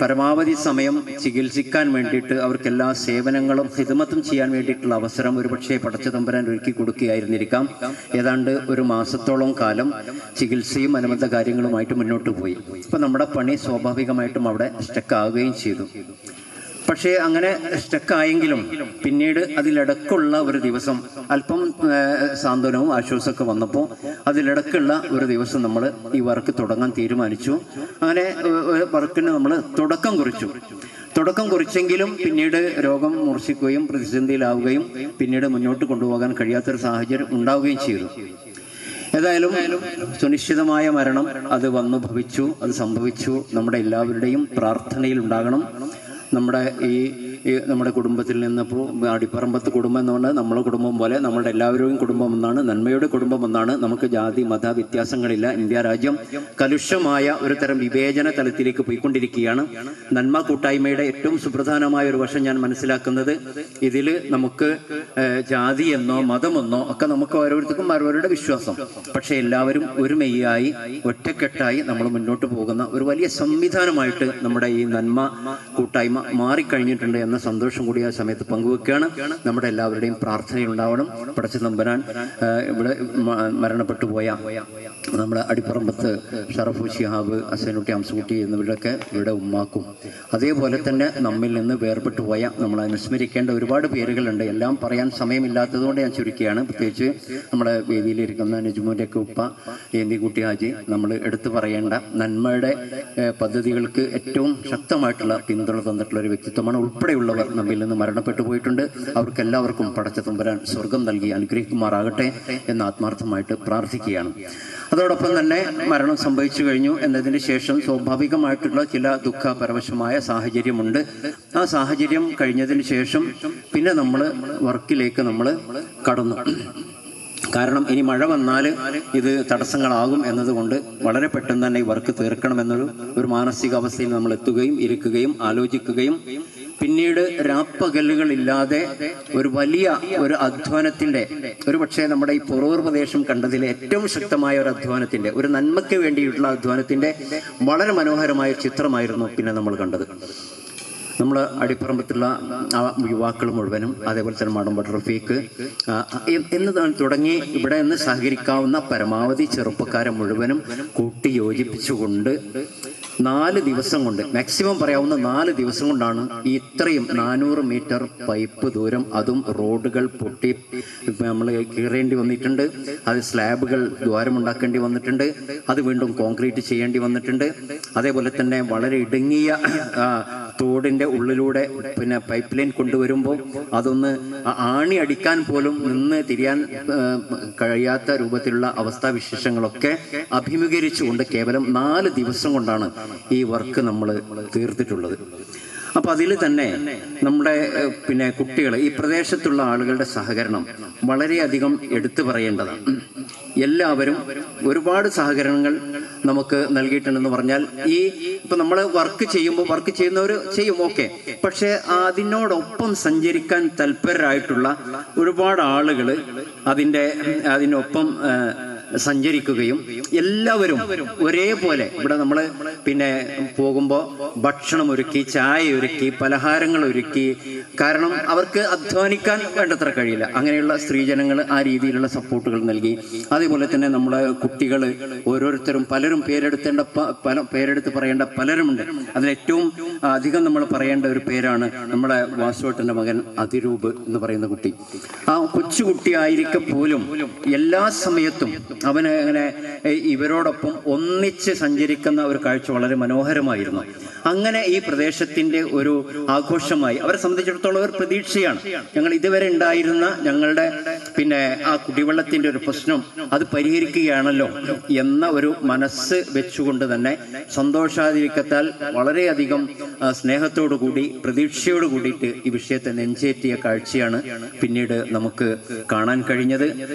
പരമാവധി സമയം ചികിത്സിക്കാൻ വേണ്ടിയിട്ട് അവർക്ക് എല്ലാ സേവനങ്ങളും ഹിദ്മത്തും ചെയ്യാൻ വേണ്ടിയിട്ടുള്ള അവസരം ഒരുപക്ഷെ പടച്ചതമ്പുരാൻ ഒരുക്കി കൊടുക്കുകയായിരുന്നിരിക്കാം. ഏതാണ്ട് ഒരു മാസത്തോളം കാലം ചികിത്സയും അനുബന്ധ കാര്യങ്ങളുമായിട്ട് മുന്നോട്ട് പോയി. ഇപ്പം നമ്മുടെ പണി സ്വാഭാവികമായിട്ടും അവിടെ സ്റ്റക്കാവുകയും ചെയ്തു. പക്ഷേ അങ്ങനെ സ്റ്റക്കായെങ്കിലും പിന്നീട് അതിലിടക്കുള്ള ഒരു ദിവസം അല്പം സാന്ത്വനവും ആശ്വാസമൊക്കെ വന്നപ്പോൾ അതിലിടക്കുള്ള ഒരു ദിവസം നമ്മൾ ഈ വർക്ക് തുടങ്ങാൻ തീരുമാനിച്ചു. അങ്ങനെ വർക്കിന് നമ്മൾ തുടക്കം കുറിച്ചെങ്കിലും പിന്നീട് രോഗം മൂർച്ഛിക്കുകയും പ്രതിസന്ധിയിലാവുകയും പിന്നീട് മുന്നോട്ട് കൊണ്ടുപോകാൻ കഴിയാത്തൊരു സാഹചര്യം ഉണ്ടാവുകയും ചെയ്തു. ഏതായാലും സുനിശ്ചിതമായ മരണം അത് വന്നു ഭവിച്ചു, അത് സംഭവിച്ചു. നമ്മുടെ എല്ലാവരുടെയും പ്രാർത്ഥനയിൽ ഉണ്ടാകണം. നമ്മുടെ നമ്മുടെ കുടുംബത്തിൽ നിന്നിപ്പോൾ അടിപ്പറമ്പത്ത് കുടുംബം എന്ന് പറഞ്ഞാൽ നമ്മളെ കുടുംബം പോലെ നമ്മളുടെ എല്ലാവരുടെയും കുടുംബം ഒന്നാണ്, നന്മയുടെ കുടുംബം ഒന്നാണ്. നമുക്ക് ജാതി മത വ്യത്യാസങ്ങളില്ല. ഇന്ത്യ രാജ്യം കലുഷമായ ഒരു തരം വിവേചന തലത്തിലേക്ക് പോയിക്കൊണ്ടിരിക്കുകയാണ്. നന്മ കൂട്ടായ്മയുടെ ഏറ്റവും സുപ്രധാനമായ ഒരു വശം ഞാൻ മനസ്സിലാക്കുന്നത്, ഇതിൽ നമുക്ക് ജാതി എന്നോ മതമെന്നോ ഒക്കെ നമുക്ക് ഓരോരുത്തർക്കും അവരവരുടെ വിശ്വാസം, പക്ഷെ എല്ലാവരും ഒരുമയായി ഒറ്റക്കെട്ടായി നമ്മൾ മുന്നോട്ട് പോകുന്ന ഒരു വലിയ സംവിധാനമായിട്ട് നമ്മുടെ ഈ നന്മ കൂട്ടായ്മ മാറിക്കഴിഞ്ഞിട്ടുണ്ട് എന്ന സന്തോഷം കൂടി ആ സമയത്ത് പങ്കുവെക്കുകയാണ്. നമ്മുടെ എല്ലാവരുടെയും പ്രാർത്ഥനയുണ്ടാവണം. പടച്ച തമ്പുരാൻ ഇവിടെ മരണപ്പെട്ടു പോയ നമ്മുടെ അടിപ്പറമ്പത്ത് ഷറഫു ശിഹാബ്, ഹസനുട്ടി, അംസുകുട്ടി എന്നിവരൊക്കെ ഇവിടെ ഉമ്മാക്കും, അതേപോലെ തന്നെ നമ്മിൽ നിന്ന് വേർപെട്ടു പോയ നമ്മൾ അനുസ്മരിക്കേണ്ട ഒരുപാട് പേരുകളുണ്ട്. എല്ലാം പറയാൻ സമയമില്ലാത്തതുകൊണ്ട് ഞാൻ ചുരുക്കിയാണ്. പ്രത്യേകിച്ച് നമ്മുടെ വേദിയിലിരിക്കുന്ന നജുമുൻ്റെ ഒക്കെ ഉപ്പ ഏന്തിക്കുട്ടി ഹാജി, നമ്മൾ എടുത്തു പറയേണ്ട നന്മയുടെ പദ്ധതികൾക്ക് ഏറ്റവും ശക്തമായിട്ടുള്ള പിന്തുണ തന്നിട്ടുള്ള ഒരു വ്യക്തിത്വമാണ്. ഉൾപ്പെടെയുള്ളവർ നമ്മിൽ നിന്ന് മരണപ്പെട്ടു പോയിട്ടുണ്ട്. അവർക്കെല്ലാവർക്കും പടച്ച തമ്പുരാൻ സ്വർഗം നൽകി അനുഗ്രഹിക്കുമാറാകട്ടെ എന്ന് ആത്മാർത്ഥമായിട്ട് പ്രാർത്ഥിക്കുകയാണ്. അതോടൊപ്പം തന്നെ മരണം സംഭവിച്ചു കഴിഞ്ഞു എന്നതിന് ശേഷം സ്വാഭാവികമായിട്ടുള്ള ചില ദുഃഖപരവശമായ സാഹചര്യമുണ്ട്. ആ സാഹചര്യം കഴിഞ്ഞതിന് ശേഷം പിന്നെ നമ്മൾ വർക്കിലേക്ക് നമ്മൾ കടന്നു. കാരണം ഇനി മഴ വന്നാൽ ഇത് തടസ്സങ്ങളാകും എന്നതുകൊണ്ട് വളരെ പെട്ടെന്ന് തന്നെ ഈ വർക്ക് തീർക്കണമെന്നൊരു മാനസികാവസ്ഥയിൽ നമ്മൾ എത്തുകയും ഇരിക്കുകയും ആലോചിക്കുകയും പിന്നീട് രാപ്പകലുകളില്ലാതെ ഒരു വലിയ ഒരു അധ്വാനത്തിൻ്റെ, ഒരു പക്ഷേ നമ്മുടെ ഈ പുറൂർ പ്രദേശം കണ്ടതിലെ ഏറ്റവും ശക്തമായ ഒരു അധ്വാനത്തിൻ്റെ, ഒരു നന്മയ്ക്ക് വേണ്ടിയിട്ടുള്ള അധ്വാനത്തിൻ്റെ വളരെ മനോഹരമായ ചിത്രമായിരുന്നു പിന്നെ നമ്മൾ കണ്ടത്. നമ്മൾ അടിപ്പറമ്പത്തുള്ള ആ യുവാക്കൾ മുഴുവനും, അതേപോലെ തന്നെ മാടമ്പട്ട് റഫീഖ് എന്നതാണ് തുടങ്ങി ഇവിടെ നിന്ന് സഹകരിക്കാവുന്ന പരമാവധി ചെറുപ്പക്കാരെ മുഴുവനും കൂട്ടി യോജിപ്പിച്ചുകൊണ്ട് 4 ദിവസം കൊണ്ട്, മാക്സിമം പറയാവുന്ന 4 ദിവസം കൊണ്ടാണ് ഈ ഇത്രയും 400 മീറ്റർ പൈപ്പ് ദൂരം, അതും റോഡുകൾ പൊട്ടി നമ്മൾ കീറേണ്ടി വന്നിട്ടുണ്ട്, അത് സ്ലാബുകൾ ദ്വാരമുണ്ടാക്കേണ്ടി വന്നിട്ടുണ്ട്, അത് വീണ്ടും കോൺക്രീറ്റ് ചെയ്യേണ്ടി വന്നിട്ടുണ്ട്. അതേപോലെ തന്നെ വളരെ ഇടുങ്ങിയ തോടിൻ്റെ ഉള്ളിലൂടെ പിന്നെ പൈപ്പ് ലൈൻ കൊണ്ടുവരുമ്പോൾ അതൊന്ന് ആണി അടിക്കാൻ പോലും നിന്ന് തിരിയാൻ കഴിയാത്ത രൂപത്തിലുള്ള അവസ്ഥാവിശേഷങ്ങളൊക്കെ അഭിമുഖീകരിച്ചുകൊണ്ട് കേവലം 4 ദിവസം കൊണ്ടാണ് ഈ വർക്ക് നമ്മൾ തീർത്തിട്ടുള്ളത്. അപ്പം അതിൽ തന്നെ നമ്മുടെ പിന്നെ കുട്ടികൾ, ഈ പ്രദേശത്തുള്ള ആളുകളുടെ സഹകരണം വളരെയധികം എടുത്തു പറയേണ്ടതാണ്. എല്ലാവരും ഒരുപാട് സഹകരണങ്ങൾ നമുക്ക് നൽകിയിട്ടുണ്ടെന്ന് പറഞ്ഞാൽ, ഈ ഇപ്പം നമ്മൾ വർക്ക് ചെയ്യുമ്പോൾ വർക്ക് ചെയ്യുന്നവർ ചെയ്യും, ഓക്കെ, പക്ഷേ അതിനോടൊപ്പം സഞ്ചരിക്കാൻ തൽപരരായിട്ടുള്ള ഒരുപാട് ആളുകൾ അതിനൊപ്പം സഞ്ചരിക്കുകയും എല്ലാവരും ഒരേപോലെ ഇവിടെ നമ്മൾ പിന്നെ പോകുമ്പോൾ ഭക്ഷണം ഒരുക്കി, ചായ ഒരുക്കി, പലഹാരങ്ങൾ ഒരുക്കി. കാരണം അവർക്ക് അധ്വാനിക്കാൻ വേണ്ടത്ര കഴിയില്ല. അങ്ങനെയുള്ള സ്ത്രീജനങ്ങൾ ആ രീതിയിലുള്ള സപ്പോർട്ടുകൾ നൽകി. അതേപോലെ തന്നെ നമ്മുടെ കുട്ടികൾ ഓരോരുത്തരും പലരും പേരെടുത്ത് പറയേണ്ട പലരുമുണ്ട്. അതിലേറ്റവും അധികം നമ്മൾ പറയേണ്ട ഒരു പേരാണ് നമ്മുടെ വാസുവേട്ടൻ്റെ മകൻ അതിരൂപ് എന്ന് പറയുന്ന കുട്ടി. ആ കൊച്ചുകുട്ടിയായിരിക്കെ പോലും എല്ലാ സമയത്തും അവന് അങ്ങനെ ഇവരോടൊപ്പം ഒന്നിച്ച് സഞ്ചരിക്കുന്ന ഒരു കാഴ്ച വളരെ മനോഹരമായിരുന്നു. അങ്ങനെ ഈ പ്രദേശത്തിൻ്റെ ഒരു ആഘോഷമായി അവരെ സംബന്ധിച്ചിടത്തോളം ഒരു പ്രതീക്ഷയാണ്. ഞങ്ങൾ ഇതുവരെ ഉണ്ടായിരുന്ന ഞങ്ങളുടെ പിന്നെ ആ കുടിവെള്ളത്തിൻ്റെ ഒരു പ്രശ്നം അത് പരിഹരിക്കുകയാണല്ലോ എന്ന ഒരു മനസ്സ് വെച്ചുകൊണ്ട് തന്നെ സന്തോഷാതിരിക്കത്താൽ വളരെയധികം സ്നേഹത്തോടു കൂടി പ്രതീക്ഷയോട് കൂടിയിട്ട് ഈ വിഷയത്തെ നെഞ്ചേറ്റിയ കാഴ്ചയാണ് പിന്നീട് നമുക്ക് കാണാൻ കഴിഞ്ഞത്.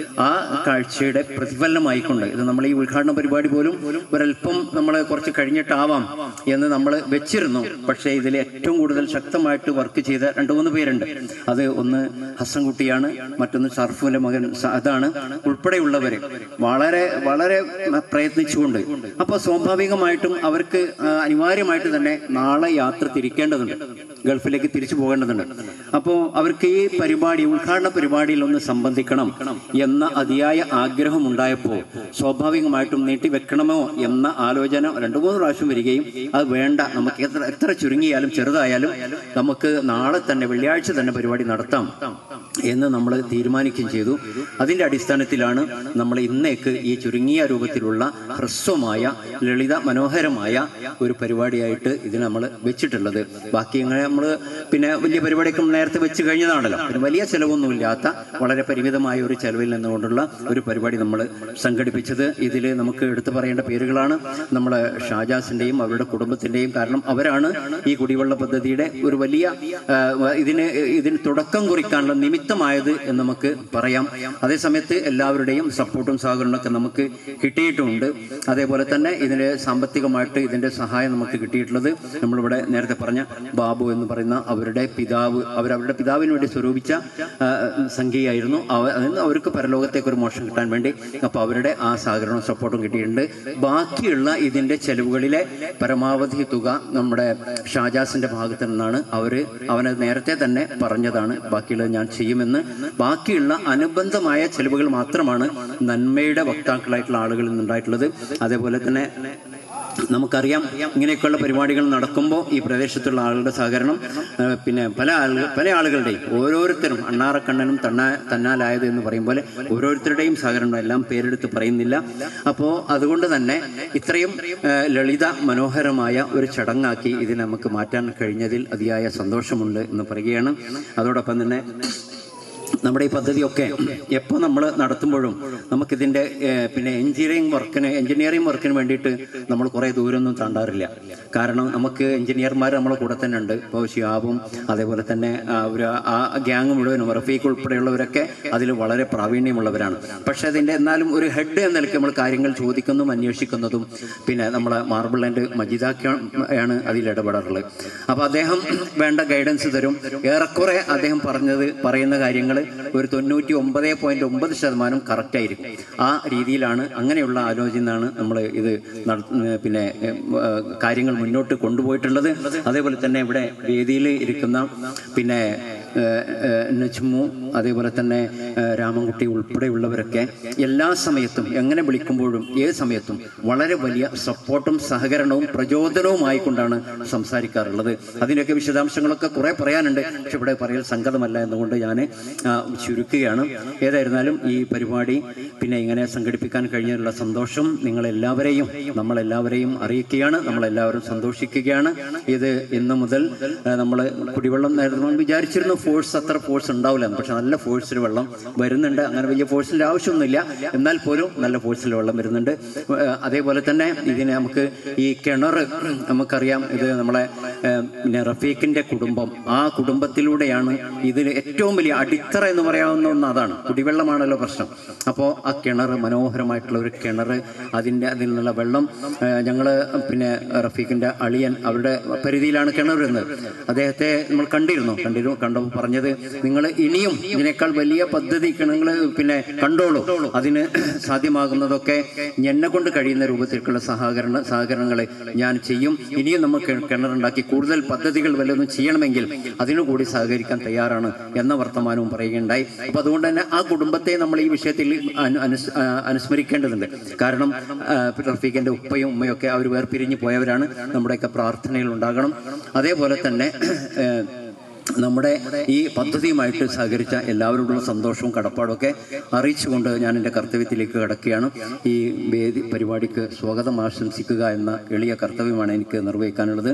ആ കാഴ്ചയുടെ പ്രതിഫലനമായിക്കൊണ്ട് ഇത് നമ്മൾ ഈ ഉദ്ഘാടന പരിപാടി പോലും ഒരല്പം നമ്മൾ കുറച്ച് കഴിഞ്ഞിട്ടാവാം എന്ന് നമ്മൾ വെച്ചിരുന്നു. പക്ഷേ ഇതിൽ ഏറ്റവും കൂടുതൽ ശക്തമായിട്ട് വർക്ക് ചെയ്ത 2-3 പേരുണ്ട്. അത് ഒന്ന് ഹസൻകുട്ടിയാണ്, മറ്റൊന്ന് ഷർഫുവിൻ്റെ മകൻ അതാണ്, ഉൾപ്പെടെയുള്ളവർ വളരെ വളരെ പ്രയത്നിച്ചുകൊണ്ട്. അപ്പോൾ സ്വാഭാവികമായിട്ടും അവർക്ക് അനിവാര്യമായിട്ട് തന്നെ നാളെ യാത്ര തിരിക്കേണ്ടതുണ്ട്, ഗൾഫിലേക്ക് തിരിച്ചു പോകേണ്ടതുണ്ട്. അപ്പോൾ അവർക്ക് ഈ പരിപാടി, ഉദ്ഘാടന പരിപാടിയിൽ ഒന്ന് സംബന്ധിക്കണം എന്ന അതിയായ ആഗ്രഹം ഉണ്ടായപ്പോൾ സ്വാഭാവികമായിട്ടും നീട്ടിവെക്കണമോ എന്ന ആലോചന 2-3 പ്രാവശ്യം വരികയും, അത് വേണ്ട, നമുക്ക് എത്ര ചുരുങ്ങിയാലും ചെറുതായാലും നമുക്ക് നാളെ തന്നെ വെള്ളിയാഴ്ച തന്നെ പരിപാടി നടത്താം എന്ന് നമ്മൾ തീരുമാനിക്കുകയും ചെയ്തു. അതിൻ്റെ അടിസ്ഥാനത്തിലാണ് നമ്മൾ ഇന്നേക്ക് ഈ ചുരുങ്ങിയ രൂപത്തിലുള്ള ഹ്രസ്വമായ ലളിത മനോഹരമായ ഒരു പരിപാടിയായിട്ട് ഇതിന് നമ്മൾ വെച്ചിട്ടുള്ളത്. ബാക്കി ഇങ്ങനെ നമ്മൾ പിന്നെ വലിയ പരിപാടിയൊക്കെ നേരത്തെ വെച്ച് കഴിഞ്ഞതാണല്ലോ. പിന്നെ വലിയ ചിലവൊന്നുമില്ലാത്ത വളരെ പരിമിതമായ ഒരു ചിലവിൽ നിന്നുകൊണ്ടുള്ള ഒരു പരിപാടി നമ്മൾ സംഘടിപ്പിച്ചത്. ഇതിൽ നമുക്ക് എടുത്തു പറയേണ്ട പേരുകളാണ് നമ്മളെ ഷാജാസിൻ്റെയും അവരുടെ കുടുംബത്തിൻ്റെയും. കാരണം അവരാണ് ഈ കുടിവെള്ള പദ്ധതിയുടെ ഒരു വലിയ ഇതിന് തുടക്കം കുറിക്കാനുള്ള നിമിത്തമായത് എന്ന് നമുക്ക് പറയാം. അതേസമയത്ത് എല്ലാവരുടെയും സപ്പോർട്ടും സഹകരണമൊക്കെ നമുക്ക് കിട്ടിയിട്ടുമുണ്ട്. അതേപോലെ തന്നെ ഇതിന് സാമ്പത്തികമായിട്ട് ഇതിൻ്റെ സഹായം നമുക്ക് കിട്ടിയിട്ടുള്ളത് നമ്മളിവിടെ നേരത്തെ പറഞ്ഞ ബാബു എന്ന് പറയുന്ന അവരുടെ പിതാവ്, അവരുടെ പിതാവിന് വേണ്ടി സ്വരൂപിച്ച സംഖ്യയായിരുന്നു. അവർക്ക് പരലോകത്തേക്ക് ഒരു മോക്ഷം കിട്ടാൻ വേണ്ടി. അപ്പോൾ അവരുടെ ആ സഹകരണവും സപ്പോർട്ടും കിട്ടിയിട്ടുണ്ട്. ബാക്കിയുള്ള ഇതിൻ്റെ ചെലവുകളിലെ പരമാവധി തുക നമ്മുടെ ഷാജാസിൻ്റെ ഭാഗത്തു നിന്നാണ്. അവന് നേരത്തെ തന്നെ പറഞ്ഞതാണ് ബാക്കിയുള്ളത് ഞാൻ ചെയ്യുമെന്ന്. ബാക്കിയുള്ള അനുബന്ധമായ ചെലവുകൾ മാത്രമാണ് നന്മയുടെ വക്താക്കളായിട്ടുള്ള ആളുകളിൽ നിന്നുണ്ടായിട്ടുള്ളത്. അതേപോലെ തന്നെ നമുക്കറിയാം ഇങ്ങനെയൊക്കെയുള്ള പരിപാടികൾ നടക്കുമ്പോൾ ഈ പ്രദേശത്തുള്ള ആളുകളുടെ സഹകരണം, പിന്നെ പല ആളുകളുടെയും ഓരോരുത്തരും അണ്ണാറക്കണ്ണനും തന്നാലായത് എന്ന് പറയും പോലെ ഓരോരുത്തരുടെയും സഹകരണം എല്ലാം പേരെടുത്ത് പറയുന്നില്ല. അപ്പോൾ അതുകൊണ്ട് തന്നെ ഇത്രയും ലളിത മനോഹരമായ ഒരു ചടങ്ങാക്കി ഇതിനെ നമുക്ക് മാറ്റാൻ കഴിഞ്ഞതിൽ അതിയായ സന്തോഷമുണ്ട് എന്ന് പറയുകയാണ്. അതോടൊപ്പം തന്നെ നമ്മുടെ ഈ പദ്ധതിയൊക്കെ എപ്പോൾ നമ്മൾ നടത്തുമ്പോഴും നമുക്കിതിൻ്റെ പിന്നെ എഞ്ചിനീയറിംഗ് വർക്കിന് വേണ്ടിയിട്ട് നമ്മൾ കുറേ ദൂരമൊന്നും താണ്ടാറില്ല. കാരണം നമുക്ക് എഞ്ചിനീയർമാർ നമ്മളെ കൂടെ തന്നെ ഉണ്ട്. ഇപ്പോൾ ഷിയാബും അതേപോലെ തന്നെ ആ ഗ്യാങ് മുഴുവനും റഫീഖ് ഉൾപ്പെടെയുള്ളവരൊക്കെ അതിൽ വളരെ പ്രാവീണ്യമുള്ളവരാണ്. പക്ഷേ അതിൻ്റെ എന്നാലും ഒരു ഹെഡ് എന്ന നിലയ്ക്ക് നമ്മൾ കാര്യങ്ങൾ ചോദിക്കുന്നതും അന്വേഷിക്കുന്നതും പിന്നെ നമ്മളെ മാർബിൾ ആൻഡ് മജീദാണ് അതിൽ ഇടപെടാറുള്ളത്. അപ്പോൾ അദ്ദേഹം വേണ്ട ഗൈഡൻസ് തരും. ഏറെക്കുറെ അദ്ദേഹം പറയുന്ന കാര്യങ്ങൾ ഒരു 99.9% കറക്റ്റായിരിക്കും. ആ രീതിയിലാണ്, അങ്ങനെയുള്ള ആലോചനയാണ് നമ്മൾ ഇത് പിന്നെ കാര്യങ്ങൾ മുന്നോട്ട് കൊണ്ടുപോയിട്ടുള്ളത്. അതേപോലെ തന്നെ ഇവിടെ വേദിയിൽ ഇരിക്കുന്ന പിന്നെ നജ്മു, അതേപോലെ തന്നെ രാമൻകുട്ടി ഉൾപ്പെടെയുള്ളവരൊക്കെ എല്ലാ സമയത്തും എങ്ങനെ വിളിക്കുമ്പോഴും ഏത് സമയത്തും വളരെ വലിയ സപ്പോർട്ടും സഹകരണവും പ്രചോദനവുമായിക്കൊണ്ടാണ് സംസാരിക്കാറുള്ളത്. അതിൻ്റെയൊക്കെ വിശദാംശങ്ങളൊക്കെ കുറേ പറയാനുണ്ട്, പക്ഷെ ഇവിടെ പറയൽ സംഗതമല്ല എന്നുകൊണ്ട് ഞാൻ ചുരുക്കുകയാണ്. ഏതായിരുന്നാലും ഈ പരിപാടി പിന്നെ ഇങ്ങനെ സംഘടിപ്പിക്കാൻ കഴിഞ്ഞതിലുള്ള സന്തോഷം നമ്മളെല്ലാവരെയും അറിയിക്കുകയാണ്. നമ്മളെല്ലാവരും സന്തോഷിക്കുകയാണ്. ഇത് ഇന്ന് മുതൽ നമ്മൾ കുടിവെള്ളം നേരത്തെ വിചാരിച്ചിരുന്നു അത്ര ഫോഴ്സ് ഉണ്ടാവില്ല, പക്ഷെ നല്ല ഫോഴ്സിൽ വെള്ളം വരുന്നുണ്ട്. അങ്ങനെ വലിയ ഫോഴ്സിൻ്റെ ആവശ്യമൊന്നുമില്ല, എന്നാൽ പോലും നല്ല ഫോഴ്സിൽ വെള്ളം വരുന്നുണ്ട്. അതേപോലെ തന്നെ ഇതിന് നമുക്ക് ഈ കിണർ നമുക്കറിയാം, ഇത് നമ്മളെ പിന്നെ റഫീഖിൻ്റെ കുടുംബം, ആ കുടുംബത്തിലൂടെയാണ് ഇതിന് ഏറ്റവും വലിയ അടിത്തറ എന്ന് പറയാവുന്ന ഒന്ന് അതാണ്. കുടിവെള്ളമാണല്ലോ പ്രശ്നം. അപ്പോൾ ആ കിണർ, മനോഹരമായിട്ടുള്ള ഒരു കിണർ, അതിൽ നിന്നുള്ള വെള്ളം ഞങ്ങൾ പിന്നെ റഫീഖിൻ്റെ അളിയൻ അവരുടെ പരിധിയിലാണ് കിണർ വരുന്നത്. അദ്ദേഹത്തെ നമ്മൾ കണ്ടപ്പോൾ പറഞ്ഞത്, നിങ്ങൾ ഇനിയും ഇതിനേക്കാൾ വലിയ പദ്ധതി നിങ്ങൾ പിന്നെ കണ്ടോളൂ, അതിന് സാധ്യമാകുന്നതൊക്കെ എന്നെ കൊണ്ട് കഴിയുന്ന രൂപത്തിലുള്ള സഹകരണങ്ങൾ ഞാൻ ചെയ്യും. ഇനിയും നമുക്ക് കിണറുണ്ടാക്കി കൂടുതൽ പദ്ധതികൾ വല്ലതും ചെയ്യണമെങ്കിൽ അതിനുകൂടി സഹകരിക്കാൻ തയ്യാറാണ് എന്ന വർത്തമാനവും പറയുകയുണ്ടായി. അപ്പോൾ അതുകൊണ്ട് തന്നെ ആ കുടുംബത്തെ നമ്മൾ ഈ വിഷയത്തിൽ അനുസ്മരിക്കേണ്ടതുണ്ട്. കാരണം റഫീഖിൻ്റെ ഉപ്പയും ഉമ്മയൊക്കെ അവർ വേർപിരിഞ്ഞ് പോയവരാണ്. നമ്മുടെയൊക്കെ പ്രാർത്ഥനയിൽ ഉണ്ടാകണം. അതേപോലെ തന്നെ നമ്മുടെ ഈ പദ്ധതിയുമായിട്ട് സഹകരിച്ച എല്ലാവരോടുള്ള സന്തോഷവും കടപ്പാടുമൊക്കെ അറിയിച്ചുകൊണ്ട് ഞാൻ എൻ്റെ കർത്തവ്യത്തിലേക്ക് കടക്കുകയാണ്. ഈ വേദി പരിപാടിക്ക് സ്വാഗതം ആശംസിക്കുക എന്ന എളിയ കർത്തവ്യമാണ് എനിക്ക് നിർവഹിക്കാനുള്ളത്.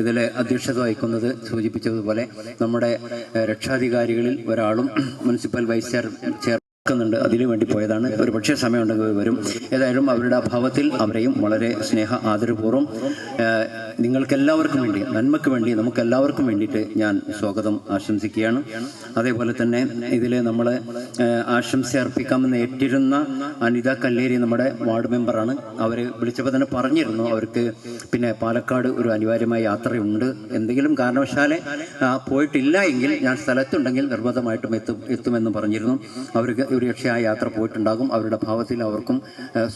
ഇതിൽ അധ്യക്ഷത വഹിക്കുന്നത് സൂചിപ്പിച്ചതുപോലെ നമ്മുടെ രക്ഷാധികാരികളിൽ ഒരാളും മുനിസിപ്പൽ വൈസ് ചെയർമാനുണ്ട്, അതിനു വേണ്ടി പോയതാണ്. ഒരു പക്ഷേ സമയമുണ്ടെങ്കിൽ വരും. ഏതായാലും അവരുടെ അഭാവത്തിൽ അവരെയും വളരെ സ്നേഹ ആദരപൂർവ്വം നിങ്ങൾക്കെല്ലാവർക്കും വേണ്ടി, നന്മയ്ക്ക് വേണ്ടി, നമുക്കെല്ലാവർക്കും വേണ്ടിയിട്ട് ഞാൻ സ്വാഗതം ആശംസിക്കുകയാണ്. അതേപോലെ തന്നെ ഇതിൽ നമ്മൾ ആശംസ അർപ്പിക്കാമെന്ന് ഏറ്റിരുന്ന അനിത കല്ലേരി നമ്മുടെ വാർഡ് മെമ്പറാണ്. അവർ വിളിച്ചപ്പോൾ തന്നെ പറഞ്ഞിരുന്നു അവർക്ക് പിന്നെ പാലക്കാട് ഒരു അനിവാര്യമായ യാത്രയുണ്ട്, എന്തെങ്കിലും കാരണവശാലെ പോയിട്ടില്ല എങ്കിൽ ഞാൻ സ്ഥലത്തുണ്ടെങ്കിൽ നിർബന്ധമായിട്ടും എത്തുമെന്ന് പറഞ്ഞിരുന്നു. അവർക്ക് ഒരു പക്ഷേ ആ യാത്ര പോയിട്ടുണ്ടാകും. അവരുടെ ഭാവത്തിൽ അവർക്കും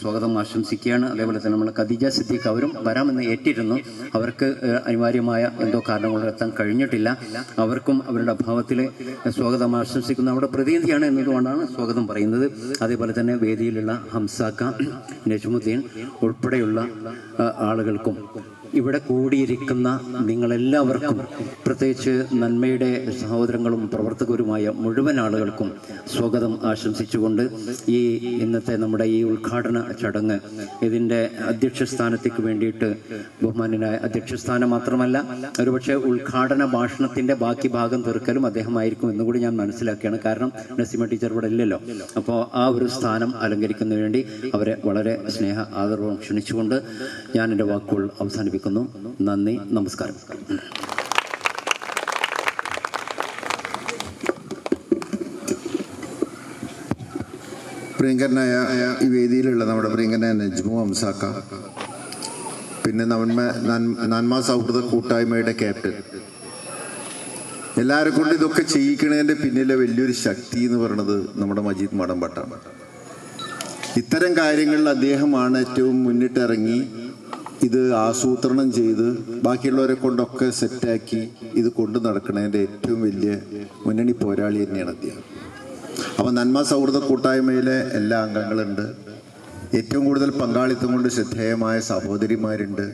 സ്വാഗതം ആശംസിക്കുകയാണ്. അതേപോലെ തന്നെ നമ്മൾ ഖദീജ സിദ്ദീഖ് അവരും വരാമെന്ന് ഏറ്റിരുന്നു. അവർക്ക് അനിവാര്യമായ എന്തോ കാരണങ്ങൾ എത്താൻ കഴിഞ്ഞിട്ടില്ല. അവർക്കും അവരുടെ അഭാവത്തിൽ സ്വാഗതം ആശംസിക്കുന്ന അവിടെ പ്രതിനിധിയാണ് എന്നതുകൊണ്ടാണ് സ്വാഗതം പറയുന്നത്. അതേപോലെ തന്നെ വേദിയിലുള്ള ഹംസാക്ക, നജ്മുദ്ദീൻ ഉൾപ്പെടെയുള്ള ആളുകൾക്കും ഇവിടെ കൂടിയിരിക്കുന്ന നിങ്ങളെല്ലാവർക്കും, പ്രത്യേകിച്ച് നന്മയുടെ സഹോദരങ്ങളും പ്രവർത്തകരുമായ മുഴുവൻ ആളുകൾക്കും സ്വാഗതം ആശംസിച്ചുകൊണ്ട് ഈ ഇന്നത്തെ നമ്മുടെ ഈ ഉദ്ഘാടന ചടങ്ങ്, ഇതിൻ്റെ അധ്യക്ഷസ്ഥാനത്തേക്ക് വേണ്ടിയിട്ട് ബഹുമാന്യനായ അധ്യക്ഷസ്ഥാനം മാത്രമല്ല, ഒരുപക്ഷെ ഉദ്ഘാടന ഭാഷണത്തിൻ്റെ ബാക്കി ഭാഗം തീർക്കലും അദ്ദേഹമായിരിക്കും എന്നുകൂടി ഞാൻ മനസ്സിലാക്കുകയാണ്. കാരണം നസീമ ടീച്ചർ ഇവിടെ ഇല്ലല്ലോ. അപ്പോൾ ആ ഒരു സ്ഥാനം അലങ്കരിക്കുന്നതിന് വേണ്ടി അവരെ വളരെ സ്നേഹ ആദരവും ക്ഷണിച്ചുകൊണ്ട് ഞാൻ എൻ്റെ വാക്കുകൾ അവസാനിപ്പിക്കുന്നു. നന്ദി, നമസ്കാരം. പ്രിയങ്കരനായ ഈ വേദിയിലുള്ള നമ്മുടെ പ്രിയങ്കരനായ നജ്മു ഹംസാക്ക, പിന്നെ നന്മ സൗഹൃദ കൂട്ടായ്മയുടെ ക്യാപ്റ്റൻ, എല്ലാവരെ കൊണ്ട് ഇതൊക്കെ ചെയ്യിക്കണതിൻ്റെ പിന്നിലെ വലിയൊരു ശക്തി എന്ന് പറയുന്നത് നമ്മുടെ മജീദ് മടമ്പട്ടാണ്. ഇത്തരം കാര്യങ്ങളിൽ അദ്ദേഹമാണ് ഏറ്റവും മുന്നിട്ടിറങ്ങി ഇത് ആസൂത്രണം ചെയ്ത് ബാക്കിയുള്ളവരെ കൊണ്ടൊക്കെ സെറ്റാക്കി ഇത് കൊണ്ടു നടക്കുന്നതിൻ്റെ ഏറ്റവും വലിയ മുന്നണി പോരാളി തന്നെയാണ് അദ്ദേഹം. അപ്പോൾ നന്മ സൗഹൃദ കൂട്ടായ്മയിലെ എല്ലാ അംഗങ്ങളുണ്ട്. ഏറ്റവും കൂടുതൽ പങ്കാളിത്തം കൊണ്ട് ശ്രദ്ധേയമായ സഹോദരിമാരുണ്ട്.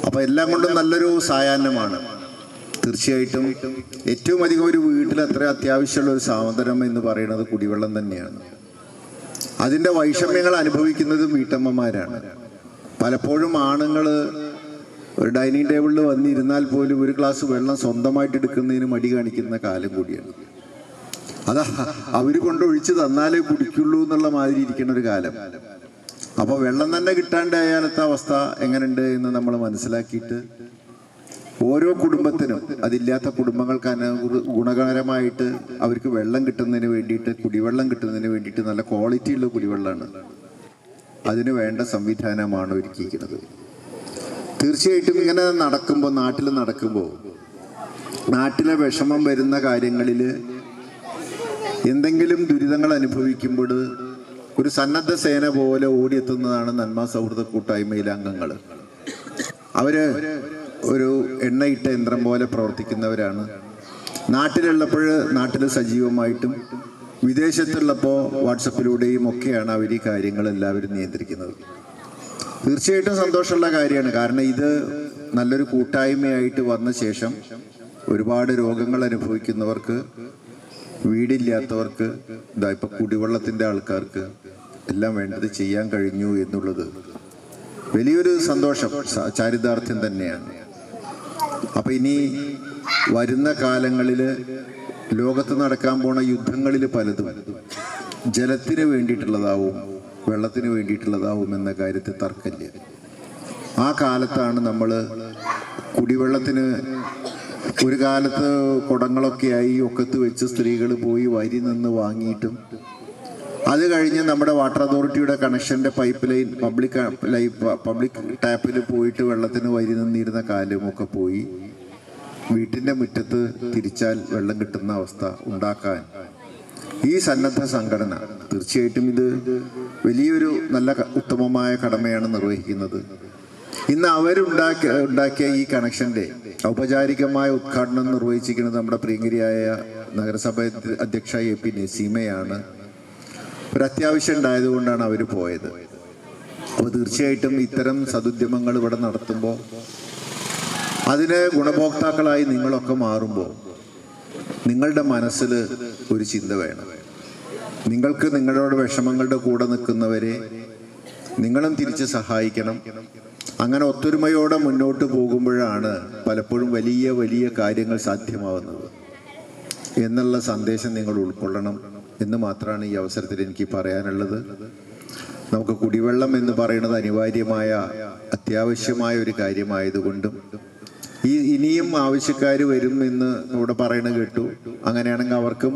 അപ്പോൾ എല്ലാം കൊണ്ടും നല്ലൊരു സായാഹ്നമാണ്. തീർച്ചയായിട്ടും ഏറ്റവും അധികം ഒരു വീട്ടിൽ അത്ര അത്യാവശ്യമുള്ള ഒരു സാധനം എന്ന് പറയുന്നത് കുടിവെള്ളം തന്നെയാണ്. അതിൻ്റെ വൈഷമ്യങ്ങൾ അനുഭവിക്കുന്നതും വീട്ടമ്മമാരാണ്. പലപ്പോഴും ആണുങ്ങൾ ഒരു ഡൈനിങ് ടേബിളിൽ വന്നിരുന്നാൽ പോലും ഒരു ഗ്ലാസ് വെള്ളം സ്വന്തമായിട്ട് എടുക്കുന്നതിന് മടി കാണിക്കുന്ന കാലം കൂടിയാണ്. അതാ അവർ കൊണ്ടൊഴിച്ച് തന്നാലേ കുടിക്കുള്ളൂ എന്നുള്ള മാതിരി ഇരിക്കുന്ന ഒരു കാലം. അപ്പോൾ വെള്ളം തന്നെ കിട്ടാണ്ടായാലത്തെ അവസ്ഥ എങ്ങനെയുണ്ട് എന്ന് നമ്മൾ മനസ്സിലാക്കിയിട്ട് ഓരോ കുടുംബത്തിനും, അതില്ലാത്ത കുടുംബങ്ങൾക്ക് ഗുണകരമായിട്ട് അവർക്ക് വെള്ളം കിട്ടുന്നതിന് വേണ്ടിയിട്ട്, കുടിവെള്ളം കിട്ടുന്നതിന് വേണ്ടിയിട്ട് നല്ല ക്വാളിറ്റിയുള്ള കുടിവെള്ളമാണ്, അതിന് വേണ്ട സംവിധാനമാണ് ഒരുക്കിയിരിക്കുന്നത്. തീർച്ചയായിട്ടും ഇങ്ങനെ നടക്കുമ്പോൾ, നാട്ടിലെ വിഷമം വരുന്ന കാര്യങ്ങളിൽ, എന്തെങ്കിലും ദുരിതങ്ങൾ അനുഭവിക്കുമ്പോൾ ഒരു സന്നദ്ധ സേന പോലെ ഓടിയെത്തുന്നതാണ് നന്മ സൗഹൃദ കൂട്ടായ്മയിലെ അംഗങ്ങൾ. അവര് ഒരു എണ്ണയിട്ട യന്ത്രം പോലെ പ്രവർത്തിക്കുന്നവരാണ്. നാട്ടിലുള്ളപ്പോൾ നാട്ടിൽ സജീവമായിട്ടും വിദേശത്തുള്ളപ്പോൾ വാട്സപ്പിലൂടെയും ഒക്കെയാണ് അവർ ഈ കാര്യങ്ങൾ എല്ലാവരും നിയന്ത്രിക്കുന്നത്. തീർച്ചയായിട്ടും സന്തോഷമുള്ള കാര്യമാണ്. കാരണം ഇത് നല്ലൊരു കൂട്ടായ്മയായിട്ട് വന്ന ശേഷം ഒരുപാട് രോഗങ്ങൾ അനുഭവിക്കുന്നവർക്ക്, വീടില്ലാത്തവർക്ക്, ഇപ്പം കുടിവെള്ളത്തിൻ്റെ ആൾക്കാർക്ക് എല്ലാം വേണ്ടത് ചെയ്യാൻ കഴിഞ്ഞു എന്നുള്ളത് വലിയൊരു സന്തോഷം, ചാരിതാർത്ഥ്യം തന്നെയാണ്. അപ്പം ഇനി വരുന്ന കാലങ്ങളിൽ ലോകത്ത് നടക്കാൻ പോണ യുദ്ധങ്ങളിൽ പലതും ജലത്തിന് വേണ്ടിയിട്ടുള്ളതാവും, വെള്ളത്തിന് വേണ്ടിയിട്ടുള്ളതാവും എന്ന കാര്യത്തിൽ തർക്കമില്ല. ആ കാലത്താണ് നമ്മൾ കുടിവെള്ളത്തിന് ഒരു കാലത്ത് കുടങ്ങളൊക്കെയായി ഒക്കത്ത് വെച്ച് സ്ത്രീകൾ പോയി വരി നിന്ന് വാങ്ങിയിട്ടും, അത് കഴിഞ്ഞ് നമ്മുടെ വാട്ടർ അതോറിറ്റിയുടെ കണക്ഷൻ്റെ പൈപ്പ് ലൈൻ പബ്ലിക് ടാപ്പിൽ പോയിട്ട് വെള്ളത്തിന് വരി നിന്നിരുന്ന കാലമൊക്കെ പോയി വീട്ടിൻ്റെ മുറ്റത്ത് തിരിച്ചാൽ വെള്ളം കിട്ടുന്ന അവസ്ഥ ഉണ്ടാക്കാൻ ഈ സന്നദ്ധ സംഘടന തീർച്ചയായിട്ടും ഇത് വലിയൊരു നല്ല ഉത്തമമായ കടമയാണ് നിർവഹിക്കുന്നത്. ഇന്ന് അവരുണ്ടാക്കിയ ഈ കണക്ഷൻ്റെ ഔപചാരികമായ ഉദ്ഘാടനം നിർവഹിച്ചിരിക്കുന്നത് നമ്മുടെ പ്രിയങ്കരിയായ നഗരസഭ അധ്യക്ഷ AP നസീമയാണ്. ഒരു അത്യാവശ്യം ഉണ്ടായതുകൊണ്ടാണ് അവർ പോയത്. അപ്പോൾ തീർച്ചയായിട്ടും ഇത്തരം സദുദ്യമങ്ങൾ ഇവിടെ നടത്തുമ്പോൾ അതിന് ഗുണഭോക്താക്കളായി നിങ്ങളൊക്കെ മാറുമ്പോൾ നിങ്ങളുടെ മനസ്സിൽ ഒരു ചിന്ത വേണം. നിങ്ങൾക്ക് നിങ്ങളുടെ വിഷമങ്ങളുടെ കൂടെ നിൽക്കുന്നവരെ നിങ്ങളും തിരിച്ച് സഹായിക്കണം. അങ്ങനെ ഒത്തൊരുമയോടെ മുന്നോട്ട് പോകുമ്പോഴാണ് പലപ്പോഴും വലിയ വലിയ കാര്യങ്ങൾ സാധ്യമാവുന്നത് എന്നുള്ള സന്ദേശം നിങ്ങൾ ഉൾക്കൊള്ളണം എന്ന് മാത്രമാണ് ഈ അവസരത്തിൽ എനിക്ക് പറയാനുള്ളത്. നമുക്ക് കുടിവെള്ളം എന്ന് പറയുന്നത് അനിവാര്യമായ, അത്യാവശ്യമായ ഒരു കാര്യമായതുകൊണ്ടും ഇനിയും ആവശ്യക്കാർ വരും എന്ന് ഇവിടെ പറയണ കേട്ടു. അങ്ങനെയാണെങ്കിൽ അവർക്കും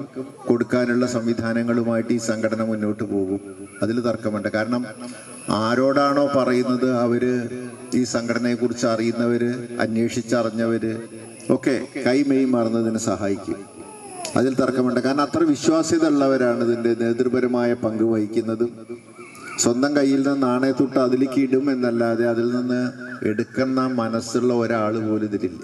കൊടുക്കാനുള്ള സംവിധാനങ്ങളുമായിട്ട് ഈ സംഘടന മുന്നോട്ട് പോകും. അതിൽ തർക്കമുണ്ട്. കാരണം ആരോടാണോ പറയുന്നത് അവര് ഈ സംഘടനയെക്കുറിച്ച് അറിയുന്നവര്, അന്വേഷിച്ചറിഞ്ഞവര് ഒക്കെ കൈമെയ് മറന്നതിന് സഹായിക്കും. അതിൽ തർക്കമുണ്ട്. കാരണം അത്ര വിശ്വാസ്യത ഉള്ളവരാണ് ഇതിൻ്റെ നേതൃപരമായ പങ്ക് വഹിക്കുന്നതും. സ്വന്തം കയ്യിൽ നിന്ന് നാണയത്തൊട്ട് അതിലേക്ക് ഇടും എന്നല്ലാതെ അതിൽ നിന്ന് എടുക്കുന്ന മനസ്സുള്ള ഒരാൾ പോലും ഇതിലില്ല.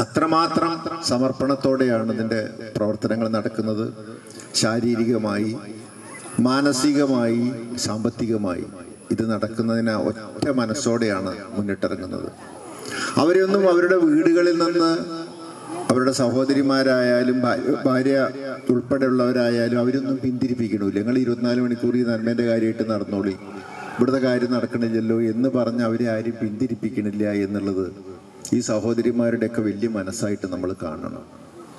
അത്രമാത്രം സമർപ്പണത്തോടെയാണ് ഇതിൻ്റെ പ്രവർത്തനങ്ങൾ നടക്കുന്നത്. ശാരീരികമായി, മാനസികമായി, സാമ്പത്തികമായി ഇത് നടക്കുന്നതിന് ഒറ്റ മനസ്സോടെയാണ് മുന്നിട്ടിറങ്ങുന്നത്. അവരെയൊന്നും അവരുടെ വീടുകളിൽ നിന്ന് അവരുടെ സഹോദരിമാരായാലും ഭാര്യ ഉൾപ്പെടെയുള്ളവരായാലും അവരൊന്നും പിന്തിരിപ്പിക്കണില്ല. നിങ്ങൾ 24 മണിക്കൂർ ഈ നന്മേൻ്റെ കാര്യമായിട്ട് നടന്നോളി, ഇവിടുത്തെ കാര്യം നടക്കണില്ലല്ലോ എന്ന് പറഞ്ഞ് അവരെ ആരും പിന്തിരിപ്പിക്കണില്ല എന്നുള്ളത് ഈ സഹോദരിമാരുടെയൊക്കെ വലിയ മനസ്സായിട്ട് നമ്മൾ കാണണം.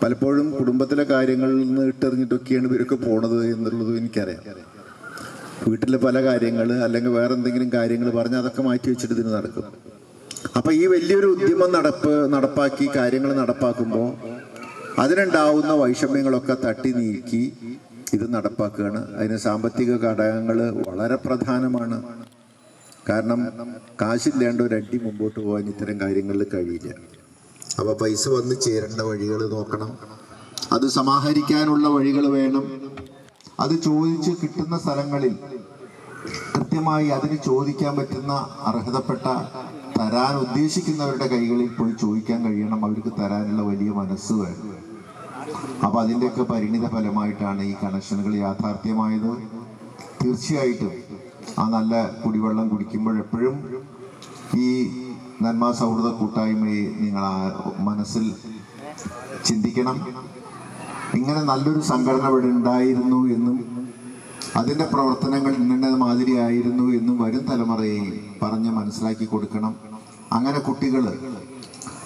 പലപ്പോഴും കുടുംബത്തിലെ കാര്യങ്ങളിൽ നിന്ന് ഇട്ടെറിഞ്ഞിട്ടൊക്കെയാണ് ഇവരൊക്കെ പോണത് എന്നുള്ളതും എനിക്കറിയാം. വീട്ടിലെ പല കാര്യങ്ങൾ അല്ലെങ്കിൽ വേറെ എന്തെങ്കിലും കാര്യങ്ങൾ പറഞ്ഞ് അതൊക്കെ മാറ്റി വെച്ചിട്ട് ഇതിന് നടക്കും. അപ്പം ഈ വലിയൊരു ഉദ്യമം നടപ്പാക്കി കാര്യങ്ങൾ നടപ്പാക്കുമ്പോൾ അതിനുണ്ടാവുന്ന വൈഷമ്യങ്ങളൊക്കെ തട്ടി നീക്കി ഇത് നടപ്പാക്കുകയാണ്. അതിന് സാമ്പത്തിക ഘടകങ്ങൾ വളരെ പ്രധാനമാണ്. കാരണം കാശില്ലാണ്ട് ഒരടി മുമ്പോട്ട് പോകാൻ ഇത്തരം കാര്യങ്ങളിൽ കഴിയില്ല. അപ്പോൾ പൈസ വന്ന് ചേരേണ്ട വഴികൾ നോക്കണം, അത് സമാഹരിക്കാനുള്ള വഴികൾ വേണം. അത് ചോദിച്ച് കിട്ടുന്ന സ്ഥലങ്ങളിൽ കൃത്യമായി അതിന് ചോദിക്കാൻ പറ്റുന്ന അർഹതപ്പെട്ട തരാൻ ഉദ്ദേശിക്കുന്നവരുടെ കൈകളിൽ പോയി ചോദിക്കാൻ കഴിയണം. അവർക്ക് തരാനുള്ള വലിയ മനസ്സ് വേണം. അപ്പം അതിൻ്റെയൊക്കെ പരിണിത ഫലമായിട്ടാണ് ഈ കണക്ഷനുകൾ യാഥാർത്ഥ്യമായത്. തീർച്ചയായിട്ടും ആ നല്ല കുടിവെള്ളം കുടിക്കുമ്പോഴെപ്പോഴും ഈ നന്മ സൗഹൃദ കൂട്ടായ്മയെ നിങ്ങൾ മനസ്സിൽ ചിന്തിക്കണം. ഇങ്ങനെ നല്ലൊരു സംഘടന ഇവിടെ ഉണ്ടായിരുന്നു എന്നും അതിൻ്റെ പ്രവർത്തനങ്ങൾ ഇന്ന മാതിരിയായിരുന്നു എന്നും വരും തലമുറയെ പറഞ്ഞ് മനസ്സിലാക്കി കൊടുക്കണം. അങ്ങനെ കുട്ടികൾ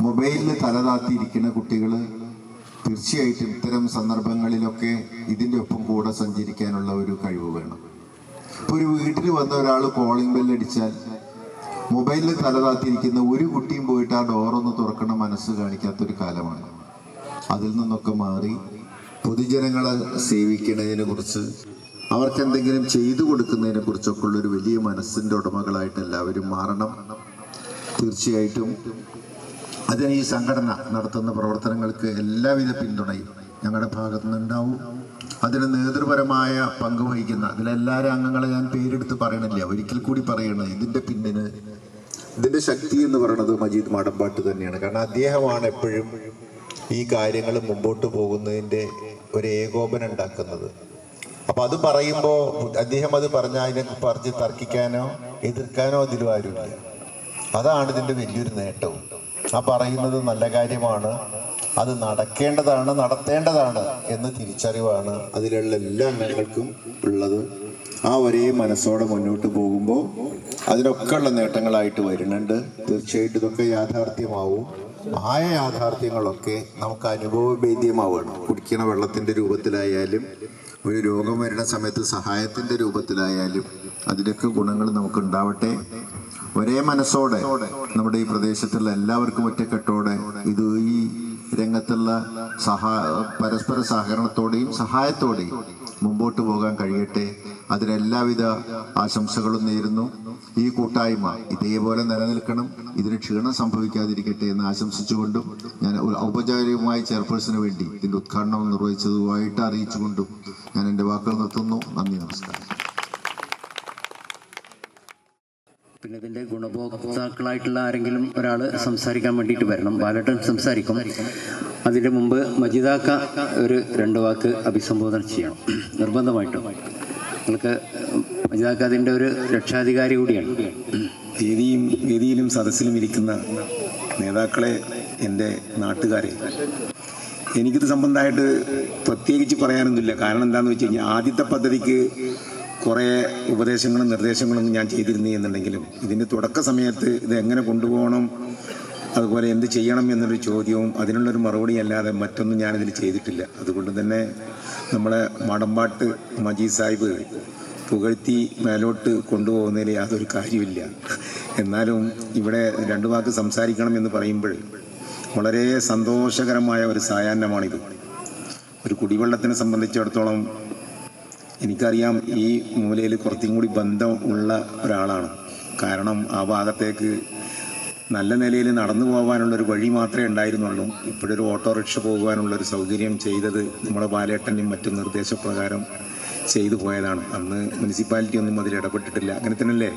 മൊബൈലിൽ തലതാത്തിയിരിക്കുന്ന കുട്ടികൾ തീർച്ചയായിട്ടും ഇത്തരം സന്ദർഭങ്ങളിലൊക്കെ ഇതിൻ്റെ ഒപ്പം കൂടെ സഞ്ചരിക്കാനുള്ള ഒരു കഴിവ് വേണം. ഇപ്പോൾ ഒരു വീട്ടിൽ വന്ന ഒരാൾ കോളിംഗ് ബെല്ലടിച്ചാൽ മൊബൈലിൽ തലതാത്തിയിരിക്കുന്ന ഒരു കുട്ടിയും പോയിട്ട് ആ ഡോറൊന്ന് തുറക്കണ മനസ്സ് കാണിക്കാത്തൊരു കാലമാണ്. അതിൽ നിന്നൊക്കെ മാറി പൊതുജനങ്ങളെ സേവിക്കുന്നതിനെ കുറിച്ച് അവർക്ക് എന്തെങ്കിലും ചെയ്തു കൊടുക്കുന്നതിനെ കുറിച്ചൊക്കെ ഉള്ളൊരു വലിയ മനസ്സിൻ്റെ ഉടമകളായിട്ട് എല്ലാവരും മാറണം. തീർച്ചയായിട്ടും അതിന് ഈ സംഘടന നടത്തുന്ന പ്രവർത്തനങ്ങൾക്ക് എല്ലാവിധ പിന്തുണയും ഞങ്ങളുടെ ഭാഗത്തു നിന്നുണ്ടാവും. അതിന് നേതൃപരമായ പങ്ക് വഹിക്കുന്ന അതിലെല്ലാവരും അംഗങ്ങളെ ഞാൻ പേരെടുത്ത് പറയണില്ല, ഒരിക്കൽ കൂടി പറയണം. ഇതിൻ്റെ ശക്തി എന്ന് പറയുന്നത് മജീദ് മാടമ്പാട്ട് തന്നെയാണ്. കാരണം അദ്ദേഹമാണ് എപ്പോഴും ഈ കാര്യങ്ങൾ മുമ്പോട്ട് പോകുന്നതിൻ്റെ ഒരു ഏകോപനം ഉണ്ടാക്കുന്നത്. അപ്പം അത് പറയുമ്പോൾ അദ്ദേഹം അത് പറഞ്ഞാൽ അതിനെ പറിച്ച് തർക്കിക്കാനോ എതിർക്കാനോ അതിലും ആരുമില്ല. അതാണ് ഇതിൻ്റെ വലിയൊരു നേട്ടവും. ആ പറയുന്നത് നല്ല കാര്യമാണ്, അത് നടക്കേണ്ടതാണ്, നടത്തേണ്ടതാണ് എന്ന തിരിച്ചറിവാണ് അതിലുള്ള എല്ലാ അംഗങ്ങൾക്കും ഉള്ളത്. ആ ഒരേ മനസ്സോടെ മുന്നോട്ട് പോകുമ്പോൾ അതിനൊക്കെ ഉള്ള നേട്ടങ്ങളായിട്ട് വരുന്നുണ്ട്. തീർച്ചയായിട്ടും ഇതൊക്കെ യാഥാർത്ഥ്യമാവും. ആയ യാഥാർത്ഥ്യങ്ങളൊക്കെ നമുക്ക് അനുഭവവേദ്യമാവണം. കുടിക്കണ വെള്ളത്തിൻ്റെ രൂപത്തിലായാലും ഒരു രോഗം വരുന്ന സമയത്ത് സഹായത്തിൻ്റെ രൂപത്തിലായാലും അതിൻ്റെയൊക്കെ ഗുണങ്ങൾ നമുക്ക് ഉണ്ടാവട്ടെ. ഒരേ മനസ്സോടെ നമ്മുടെ ഈ പ്രദേശത്തുള്ള എല്ലാവർക്കും ഒറ്റക്കെട്ടോടെ ഇത് ഈ രംഗത്തുള്ള പരസ്പര സഹകരണത്തോടെയും സഹായത്തോടെയും മുമ്പോട്ട് പോകാൻ കഴിയട്ടെ. അതിനെല്ലാവിധ ആശംസകളും നേരുന്നു. ഈ കൂട്ടായ്മ ഇതേപോലെ നിലനിൽക്കണം, ഇതിന് ക്ഷീണം സംഭവിക്കാതിരിക്കട്ടെ എന്ന് ആശംസിച്ചുകൊണ്ടും ഞാൻ ഔപചാരികമായി ചെയർപേഴ്സന് വേണ്ടി ഇതിൻ്റെ ഉദ്ഘാടനം നിർവഹിച്ചതുമായിട്ട് അറിയിച്ചുകൊണ്ടും ഞാൻ എൻ്റെ വാക്കുകൾ നിർത്തുന്നു. നന്ദി, നമസ്കാരം. പിന്നെ ഇതിൻ്റെ ഗുണഭോക്താക്കളായിട്ടുള്ള ആരെങ്കിലും ഒരാൾ സംസാരിക്കാൻ വേണ്ടിയിട്ട് വരണം. ബാലട്ടൻ സംസാരിക്കും. അതിൻ്റെ മുമ്പ് മജീദാക്ക ഒരു 2 വാക്ക് അഭിസംബോധന ചെയ്യണം നിർബന്ധമായിട്ടും. നിങ്ങൾക്ക് മജീദാക്ക അതിൻ്റെ ഒരു രക്ഷാധികാരി കൂടിയാണ്. വേദിയിലും സദസ്സിലും ഇരിക്കുന്ന നേതാക്കളെ, എൻ്റെ നാട്ടുകാരെ, എനിക്കിത് സംബന്ധമായിട്ട് പ്രത്യേകിച്ച് പറയാനൊന്നുമില്ല. കാരണം എന്താണെന്ന് വെച്ച് കഴിഞ്ഞാൽ ആദ്യത്തെ പദ്ധതിക്ക് കുറേ ഉപദേശങ്ങളും നിർദ്ദേശങ്ങളും ഞാൻ ചെയ്തിരുന്നു എന്നുണ്ടെങ്കിലും ഇതിൻ്റെ തുടക്ക സമയത്ത് ഇത് എങ്ങനെ കൊണ്ടുപോകണം, അതുപോലെ എന്ത് ചെയ്യണം എന്നൊരു ചോദ്യവും അതിനുള്ളൊരു മറുപടി അല്ലാതെ മറ്റൊന്നും ഞാനിതിൽ ചെയ്തിട്ടില്ല. അതുകൊണ്ട് തന്നെ നമ്മളെ മാടമ്പാട്ട് മജീദ് സാഹിബ് പുകഴ്ത്തി മേലോട്ട് കൊണ്ടുപോകുന്നതിൽ യാതൊരു കാര്യമില്ല. എന്നാലും ഇവിടെ 2 വാക്ക് സംസാരിക്കണം എന്ന് പറയുമ്പോൾ വളരെ സന്തോഷകരമായ ഒരു സായാഹ്നമാണിത്. ഒരു കുടിവെള്ളത്തിനെ സംബന്ധിച്ചിടത്തോളം എനിക്കറിയാം, ഈ മൂലയിൽ കുറച്ചും കൂടി ബന്ധം ഉള്ള ഒരാളാണ്. കാരണം ആ ഭാഗത്തേക്ക് നല്ല നിലയിൽ നടന്നു പോകാനുള്ളൊരു വഴി മാത്രമേ ഉണ്ടായിരുന്നുള്ളൂ. ഇപ്പോഴൊരു ഓട്ടോറിക്ഷ പോകുവാനുള്ളൊരു സൗകര്യം ചെയ്തത് നമ്മുടെ ബാലേട്ടൻ്റെയും മറ്റും നിർദ്ദേശപ്രകാരം ചെയ്തു പോയതാണ്. അന്ന് മുനിസിപ്പാലിറ്റി ഒന്നും അതിൽ ഇടപെട്ടിട്ടില്ല. അങ്ങനെ തന്നെയല്ലേ?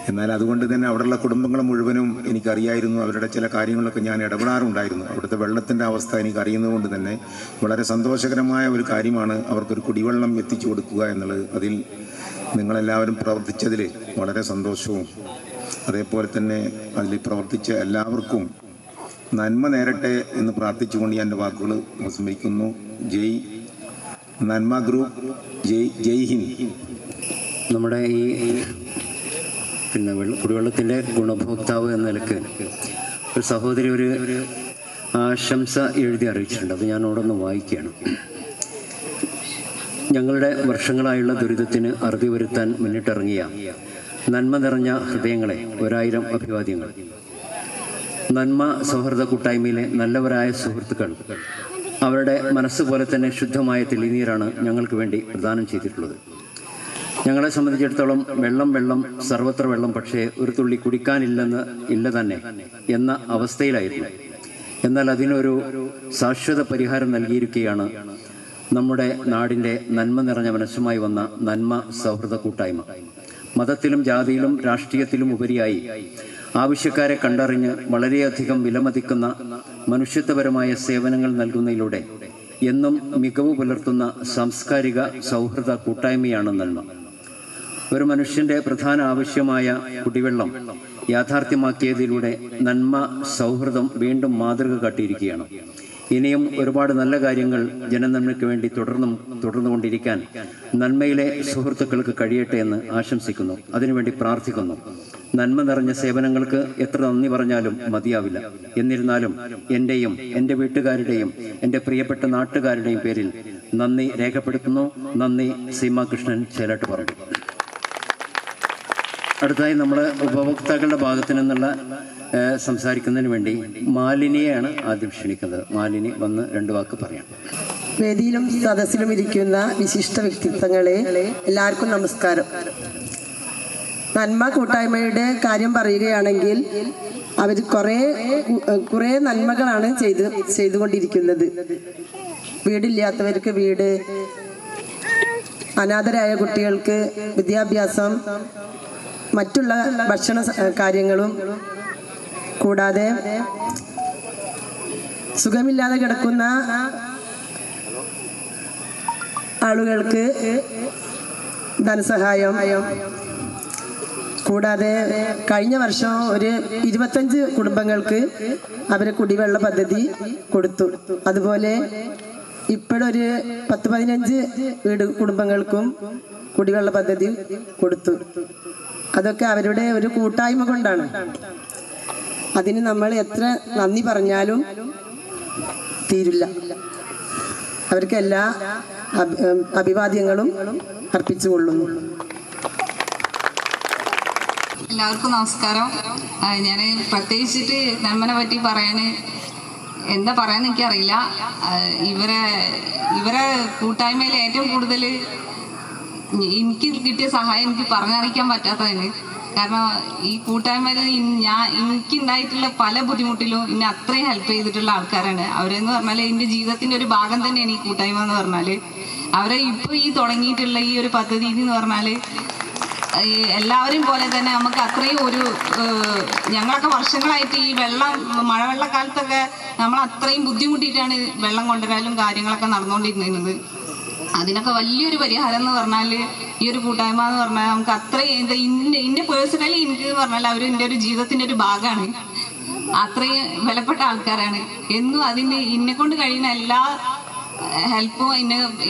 എന്നാൽ അതുകൊണ്ട് തന്നെ അവിടെയുള്ള കുടുംബങ്ങളെ മുഴുവനും എനിക്കറിയായിരുന്നു. അവരുടെ ചില കാര്യങ്ങളൊക്കെ ഞാൻ ഇടപെടാറുണ്ടായിരുന്നു. അവിടുത്തെ വെള്ളത്തിൻ്റെ അവസ്ഥ എനിക്കറിയുന്നത് കൊണ്ട് തന്നെ വളരെ സന്തോഷകരമായ ഒരു കാര്യമാണ് അവർക്കൊരു കുടിവെള്ളം എത്തിച്ചു കൊടുക്കുക എന്നുള്ളത്. അതിൽ നിങ്ങളെല്ലാവരും പ്രവർത്തിച്ചതിൽ വളരെ സന്തോഷവും അതേപോലെ തന്നെ അതിൽ പ്രവർത്തിച്ച എല്ലാവർക്കും നന്മ നേരട്ടെ എന്ന് പ്രാർത്ഥിച്ചുകൊണ്ട് ഞാൻ എൻ്റെ വാക്കുകൾ ഉപസംഹരിക്കുന്നു. ജയ് നന്മ ഗ്രൂപ്പ്, ജയ് ഹിന്ദ്. നമ്മുടെ ഈ കുടിവെള്ളത്തിൻ്റെ ഗുണഭോക്താവ് എന്ന നിലക്ക് ഒരു സഹോദരി ഒരു ആശംസ എഴുതി അറിയിച്ചിട്ടുണ്ട്. അത് ഞാൻ അവിടെ നിന്ന് വായിക്കുകയാണ്. ഞങ്ങളുടെ വർഷങ്ങളായുള്ള ദുരിതത്തിന് അറുതി വരുത്താൻ മുന്നിട്ടിറങ്ങിയ നന്മ നിറഞ്ഞ ഹൃദയങ്ങളെ 1000 അഭിവാദ്യങ്ങൾ. നന്മ സൗഹൃദ കൂട്ടായ്മയിലെ നല്ലവരായ സുഹൃത്തുക്കൾ അവരുടെ മനസ്സുപോലെ തന്നെ ശുദ്ധമായ തെളിനീരാണ് ഞങ്ങൾക്ക് വേണ്ടി പ്രദാനം ചെയ്തിട്ടുള്ളത്. ഞങ്ങളെ സംബന്ധിച്ചിടത്തോളം വെള്ളം സർവത്ര വെള്ളം, പക്ഷേ ഒരു തുള്ളി കുടിക്കാനില്ല തന്നെ എന്ന അവസ്ഥയിലായിരുന്നു. എന്നാൽ അതിനൊരു ശാശ്വത പരിഹാരം നൽകിയിരിക്കുകയാണ് നമ്മുടെ നാടിൻ്റെ നന്മ നിറഞ്ഞ മനസ്സുമായി വന്ന നന്മ സൗഹൃദ കൂട്ടായ്മ. മതത്തിലും ജാതിയിലും രാഷ്ട്രീയത്തിലും ഉപരിയായി ആവശ്യക്കാരെ കണ്ടറിഞ്ഞ് വളരെയധികം വിലമതിക്കുന്ന മനുഷ്യത്വപരമായ സേവനങ്ങൾ നൽകുന്നതിലൂടെ എന്നും മികവ് പുലർത്തുന്ന സാംസ്കാരിക സൗഹൃദ കൂട്ടായ്മയാണ് നന്മ. ഒരു മനുഷ്യൻ്റെ പ്രധാന ആവശ്യമായ കുടിവെള്ളം യാഥാർത്ഥ്യമാക്കിയതിലൂടെ നന്മ സൗഹൃദം വീണ്ടും മാതൃക കാട്ടിയിരിക്കുകയാണ്. ഇനിയും ഒരുപാട് നല്ല കാര്യങ്ങൾ ജനനന്മയ്ക്ക് വേണ്ടി തുടർന്നുകൊണ്ടിരിക്കാൻ നന്മയിലെ സുഹൃത്തുക്കൾക്ക് കഴിയട്ടെ എന്ന് ആശംസിക്കുന്നു. അതിനുവേണ്ടി പ്രാർത്ഥിക്കുന്നു. നന്മ നിറഞ്ഞ സേവനങ്ങൾക്ക് എത്ര നന്ദി പറഞ്ഞാലും മതിയാവില്ല. എന്നിരുന്നാലും എൻ്റെയും എൻ്റെ വീട്ടുകാരുടെയും എൻ്റെ പ്രിയപ്പെട്ട നാട്ടുകാരുടെയും പേരിൽ നന്ദി രേഖപ്പെടുത്തുന്നു. നന്ദി. സീമാകൃഷ്ണൻ ചേലാട്ട് പറഞ്ഞു. അടുത്തായി നമ്മൾ ഉപഭോക്താക്കളുടെ ഭാഗത്തു നിന്നുള്ള സംസാരിക്കുന്നതിന് വേണ്ടി മാലിനിയെയാണ് ആദ്യം ക്ഷണിക്കുന്നത്. മാലിനി വന്ന് 2 വാക്ക് പറയാം. വേദിയിലും സദസ്സിലും ഇരിക്കുന്ന വിശിഷ്ട വ്യക്തിത്വങ്ങളെ എല്ലാവർക്കും നമസ്കാരം. നന്മ കൂട്ടായ്മയുടെ കാര്യം പറയുകയാണെങ്കിൽ അവർ കുറേ നന്മകളാണ് ചെയ്തുകൊണ്ടിരിക്കുന്നത്. വീടില്ലാത്തവർക്ക് വീട്, അനാഥരായ കുട്ടികൾക്ക് വിദ്യാഭ്യാസം, മറ്റുള്ള ഭക്ഷണ കാര്യങ്ങളും, കൂടാതെ സുഖമില്ലാതെ കിടക്കുന്ന ആളുകൾക്ക് ധനസഹായം, കൂടാതെ കഴിഞ്ഞ വർഷം ഒരു 25 കുടുംബങ്ങൾക്ക് അവർ കുടിവെള്ള പദ്ധതി കൊടുത്തു. അതുപോലെ ഇപ്പോഴൊരു 10-15 കുടുംബങ്ങൾക്കും കുടിവെള്ള പദ്ധതി കൊടുത്തു. അതൊക്കെ അവരുടെ ഒരു കൂട്ടായ്മ കൊണ്ടാണ്. അതിന് നമ്മൾ എത്ര നന്ദി പറഞ്ഞാലും തീരില്ല. അവർക്ക് എല്ലാ അഭിവാദ്യങ്ങളും അർപ്പിച്ചുകൊള്ളുന്നു. എല്ലാവർക്കും നമസ്കാരം. ഞാൻ പ്രത്യേകിച്ചിട്ട് നന്മനെ പറ്റി എന്താ പറയാന്ന് എനിക്കറിയില്ല. ഇവരെ കൂട്ടായ്മയിൽ ഏറ്റവും കൂടുതൽ എനിക്ക് കിട്ടിയ സഹായം എനിക്ക് പറഞ്ഞറിയിക്കാൻ പറ്റാത്തതിന്. കാരണം ഈ കൂട്ടായ്മയിൽ എനിക്കുണ്ടായിട്ടുള്ള പല ബുദ്ധിമുട്ടിലും എന്നെ അത്രയും ഹെൽപ്പ് ചെയ്തിട്ടുള്ള ആൾക്കാരാണ് അവരെന്ന് പറഞ്ഞാൽ. എൻ്റെ ജീവിതത്തിൻ്റെ ഒരു ഭാഗം തന്നെയാണ് ഈ കൂട്ടായ്മ എന്ന് പറഞ്ഞാൽ. അവരെ ഇപ്പോൾ ഈ തുടങ്ങിയിട്ടുള്ള ഈ ഒരു പദ്ധതി എന്ന് പറഞ്ഞാൽ എല്ലാവരും പോലെ തന്നെ നമുക്ക് അത്രയും ഞങ്ങളൊക്കെ വർഷങ്ങളായിട്ട് ഈ മഴവെള്ളക്കാലത്തൊക്കെ നമ്മൾ അത്രയും ബുദ്ധിമുട്ടിയിട്ടാണ് വെള്ളം കൊണ്ടുവരാനും കാര്യങ്ങളൊക്കെ നടന്നുകൊണ്ടിരുന്നത്. അതിനൊക്കെ വലിയൊരു പരിഹാരം എന്ന് പറഞ്ഞാൽ ഈ ഒരു കൂട്ടായ്മ എന്ന് പറഞ്ഞാൽ നമുക്ക് അത്രയും എൻ്റെ പേഴ്സണലി എനിക്ക് എന്ന് പറഞ്ഞാൽ അവർ എൻ്റെ ഒരു ജീവിതത്തിൻ്റെ ഒരു ഭാഗമാണ്. അത്രയും വിലപ്പെട്ട ആൾക്കാരാണ്. എന്നും എന്നെ കൊണ്ട് കഴിയുന്ന എല്ലാ ഹെൽപ്പും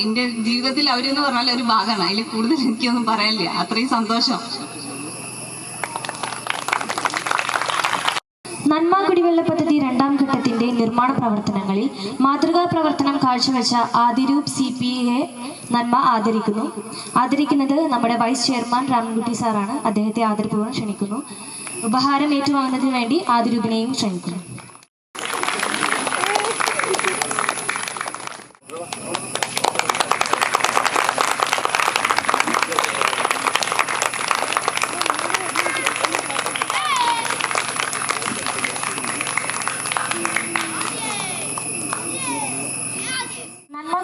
എൻ്റെ ജീവിതത്തിൽ അവരെന്ന് പറഞ്ഞാൽ ഒരു ഭാഗമാണ്. അതിൽ കൂടുതൽ എനിക്കൊന്നും പറയാനില്ല. അത്രയും സന്തോഷം. നന്മ കുടിവെള്ള പദ്ധതി 2ാം ഘട്ടത്തിന്റെ നിർമ്മാണ പ്രവർത്തനങ്ങളിൽ മാതൃകാ പ്രവർത്തനം കാഴ്ചവെച്ച ആദിരൂപ് CPയെ നന്മ ആദരിക്കുന്നത് നമ്മുടെ വൈസ് ചെയർമാൻ രാമൻകുട്ടി സാറാണ്. അദ്ദേഹത്തെ ആദരപൂർവ്വം ക്ഷണിക്കുന്നു. ഉപഹാരം ഏറ്റുവാങ്ങുന്നതിന് വേണ്ടി ആദിരൂപിനെയും ക്ഷണിക്കുന്നു.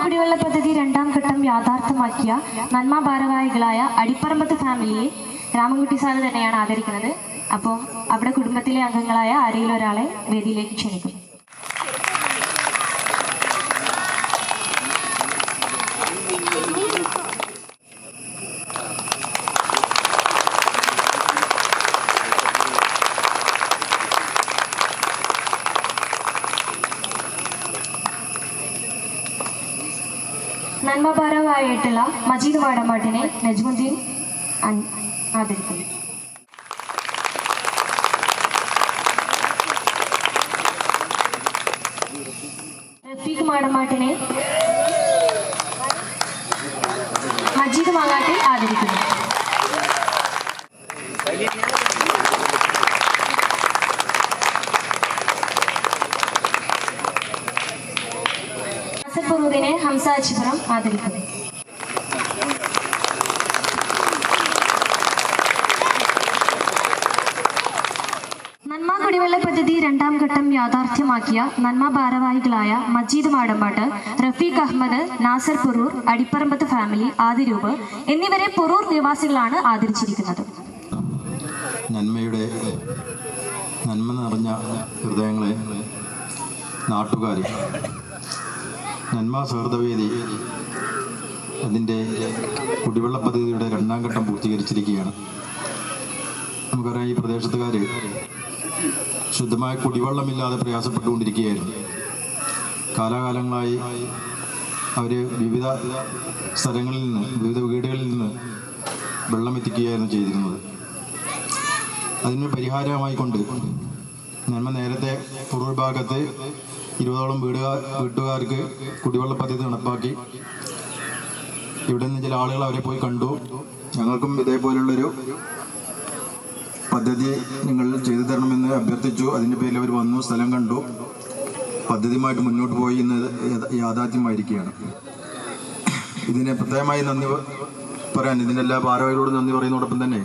കുടിവെള്ള പദ്ധതി 2ാം ഘട്ടം യാഥാർത്ഥ്യമാക്കിയ നന്മ ഭാരവാഹികളായ അടിപ്പറമ്പത്ത് ഫാമിലിയെ രാമൻകുട്ടി സാറ് തന്നെയാണ് ആദരിക്കുന്നത്. അപ്പോൾ അവിടെ കുടുംബത്തിലെ അംഗങ്ങളായ ആരെങ്കിലും ഒരാളെ വേദിയിലേക്ക് ക്ഷണിക്കുന്നു. നന്മ ഭാരവാഹിയായിട്ടുള്ള മജീദ് മാടമ്പാട്ടിനെ നജ്മുദ്ദീൻ ആദരിക്കുന്നു. റഫീഖ് മാടമ്പാട്ടിനെ മജീദ് മാങ്ങാട്ടിൽ ആദരിക്കുന്നു. നാസർപുറൂരിനെ ഹംസ അച്ചിപുറം ആദരിക്കുന്നു. നന്മ കുടിവെള്ള പദ്ധതി 2ാം ഘട്ടം യാഥാർത്ഥ്യമാക്കിയ നന്മ ഭാരവാഹികളായ മജീദ് മാടമ്പാട്ട്, റഫീഖ് അഹമ്മദ്, നാസർ പുറൂർ, അടിപ്പറമ്പത്ത് ഫാമിലി, ആദിരൂപ് എന്നിവരെ പുറൂർ നിവാസികളാണ് ആദരിച്ചിരിക്കുന്നത്. നന്മ നിറഞ്ഞ ഹൃദയങ്ങളെ, നാട്ടുകാർ, നന്മ സൗഹൃദവേദി അതിൻ്റെ കുടിവെള്ള പദ്ധതിയുടെ 2ാം ഘട്ടം പൂർത്തീകരിച്ചിരിക്കുകയാണ്. നമുക്കറിയാം, ഈ പ്രദേശത്തുകാർ ശുദ്ധമായ കുടിവെള്ളമില്ലാതെ പ്രയാസപ്പെട്ടുകൊണ്ടിരിക്കുകയായിരുന്നു. കാലാകാലങ്ങളായി അവർ വിവിധ സ്ഥലങ്ങളിൽ നിന്ന്, വിവിധ വീടുകളിൽ നിന്ന് വെള്ളം എത്തിക്കുകയായിരുന്നു ചെയ്തിരുന്നത്. അതിന് പരിഹാരമായിക്കൊണ്ട് നന്മ നേരത്തെ പുറൂർ ഭാഗത്ത് 20ഓളം വീട്ടുകാർക്ക് കുടിവെള്ള പദ്ധതി നടപ്പാക്കി. ഇവിടെ നിന്ന് ചില ആളുകൾ അവരെ പോയി കണ്ടു. ഞങ്ങൾക്കും ഇതേപോലുള്ളൊരു പദ്ധതി നിങ്ങൾ ചെയ്തു തരണമെന്ന് അഭ്യർത്ഥിച്ചു. അതിൻ്റെ പേരിൽ അവർ വന്നു, സ്ഥലം കണ്ടു, പദ്ധതിയുമായിട്ട് മുന്നോട്ട് പോയി. ഇന്ന് യാഥാർത്ഥ്യമായിരിക്കുകയാണ്. ഇതിനെ പ്രത്യേകമായി നന്ദി പറയാൻ, ഇതിൻ്റെ എല്ലാ ഭാരവാഹികളോടും നന്ദി പറയുന്നതോടൊപ്പം തന്നെ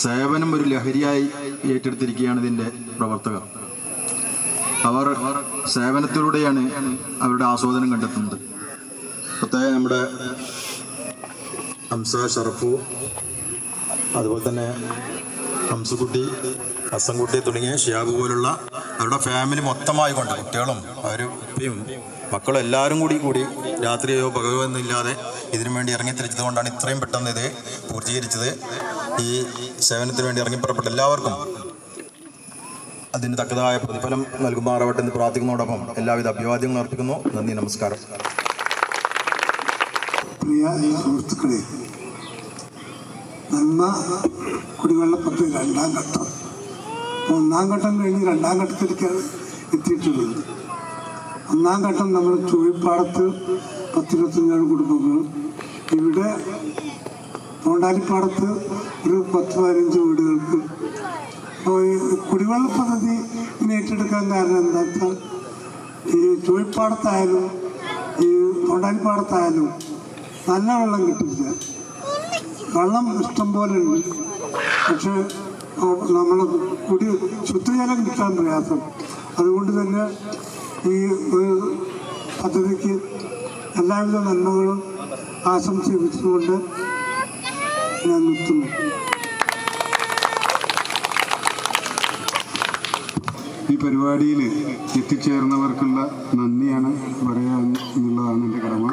സേവനം ഒരു ലഹരിയായി ഏറ്റെടുത്തിരിക്കുകയാണ് ഇതിൻ്റെ പ്രവർത്തകർ. അവർ സേവനത്തിലൂടെയാണ് അവരുടെ ആസ്വാദനം കണ്ടെത്തുന്നത്. പ്രത്യേകം നമ്മുടെ ഹംസ, ഷറഫു, അതുപോലെ തന്നെ ഹംസുകുട്ടി, ഹസൻകുട്ടി തുടങ്ങിയ ഷിയാബ് പോലുള്ള അവരുടെ ഫാമിലി മൊത്തമായി കൊണ്ട്, കുട്ടികളും അവരും മക്കളും എല്ലാവരും കൂടി രാത്രിയോ പകലോ എന്നില്ലാതെ ഇതിനു വേണ്ടി ഇറങ്ങിത്തിരിച്ചത് കൊണ്ടാണ് ഇത്രയും പെട്ടെന്ന് ഇത് പൂർത്തീകരിച്ചത്. ഈ സേവനത്തിന് വേണ്ടി ഇറങ്ങിപ്പുറപ്പെട്ട എല്ലാവർക്കും അതിന് തക്കതായ പ്രതിഫലം നൽകുമാറാവട്ടെ എന്ന് പ്രാർത്ഥിക്കുന്നതോടൊപ്പം എല്ലാവിധ അഭിവാദ്യങ്ങളും അർപ്പിക്കുന്നു. നന്ദി, നമസ്കാരം. പ്രിയ സുഹൃത്തുക്കളെ, നന്മ കുടിവെള്ള പദ്ധതി 2ാം ഘട്ടം, 1ാം ഘട്ടം കഴിഞ്ഞ് 2ാം ഘട്ടത്തിലേക്കാണ് എത്തിയിട്ടുള്ളത്. 1ാം ഘട്ടം നമ്മൾ ചുഴിപ്പാടത്ത് 10-25 കുടുംബങ്ങളും, ഇവിടെ തോണ്ടാലിപ്പാടത്ത് ഒരു 10-15 വീടുകൾക്ക്. കുടിവെള്ള പദ്ധതി ഏറ്റെടുക്കാൻ കാരണം എന്താ വെച്ചാൽ, ഈ ചുഴിപ്പാടത്തായാലും ഈ തോണ്ടാലിപ്പാടത്തായാലും നല്ല വെള്ളം കിട്ടില്ല. വെള്ളം ഇഷ്ടം പോലെ ഉണ്ട്, പക്ഷെ നമ്മൾ ശുദ്ധജലം കിട്ടാൻ പ്രയാസം. അതുകൊണ്ട് തന്നെ ഈ ഒരു പദ്ധതിക്ക് എല്ലാവിധ നന്മകളും ആശംസിച്ചുകൊണ്ട് ഞാൻ നിർത്തുന്നു. ഈ പരിപാടിയിൽ എത്തിച്ചേർന്നവർക്കുള്ള നന്ദിയാണ് പറയാൻ എന്നുള്ളതാണ് എൻ്റെ കടമ.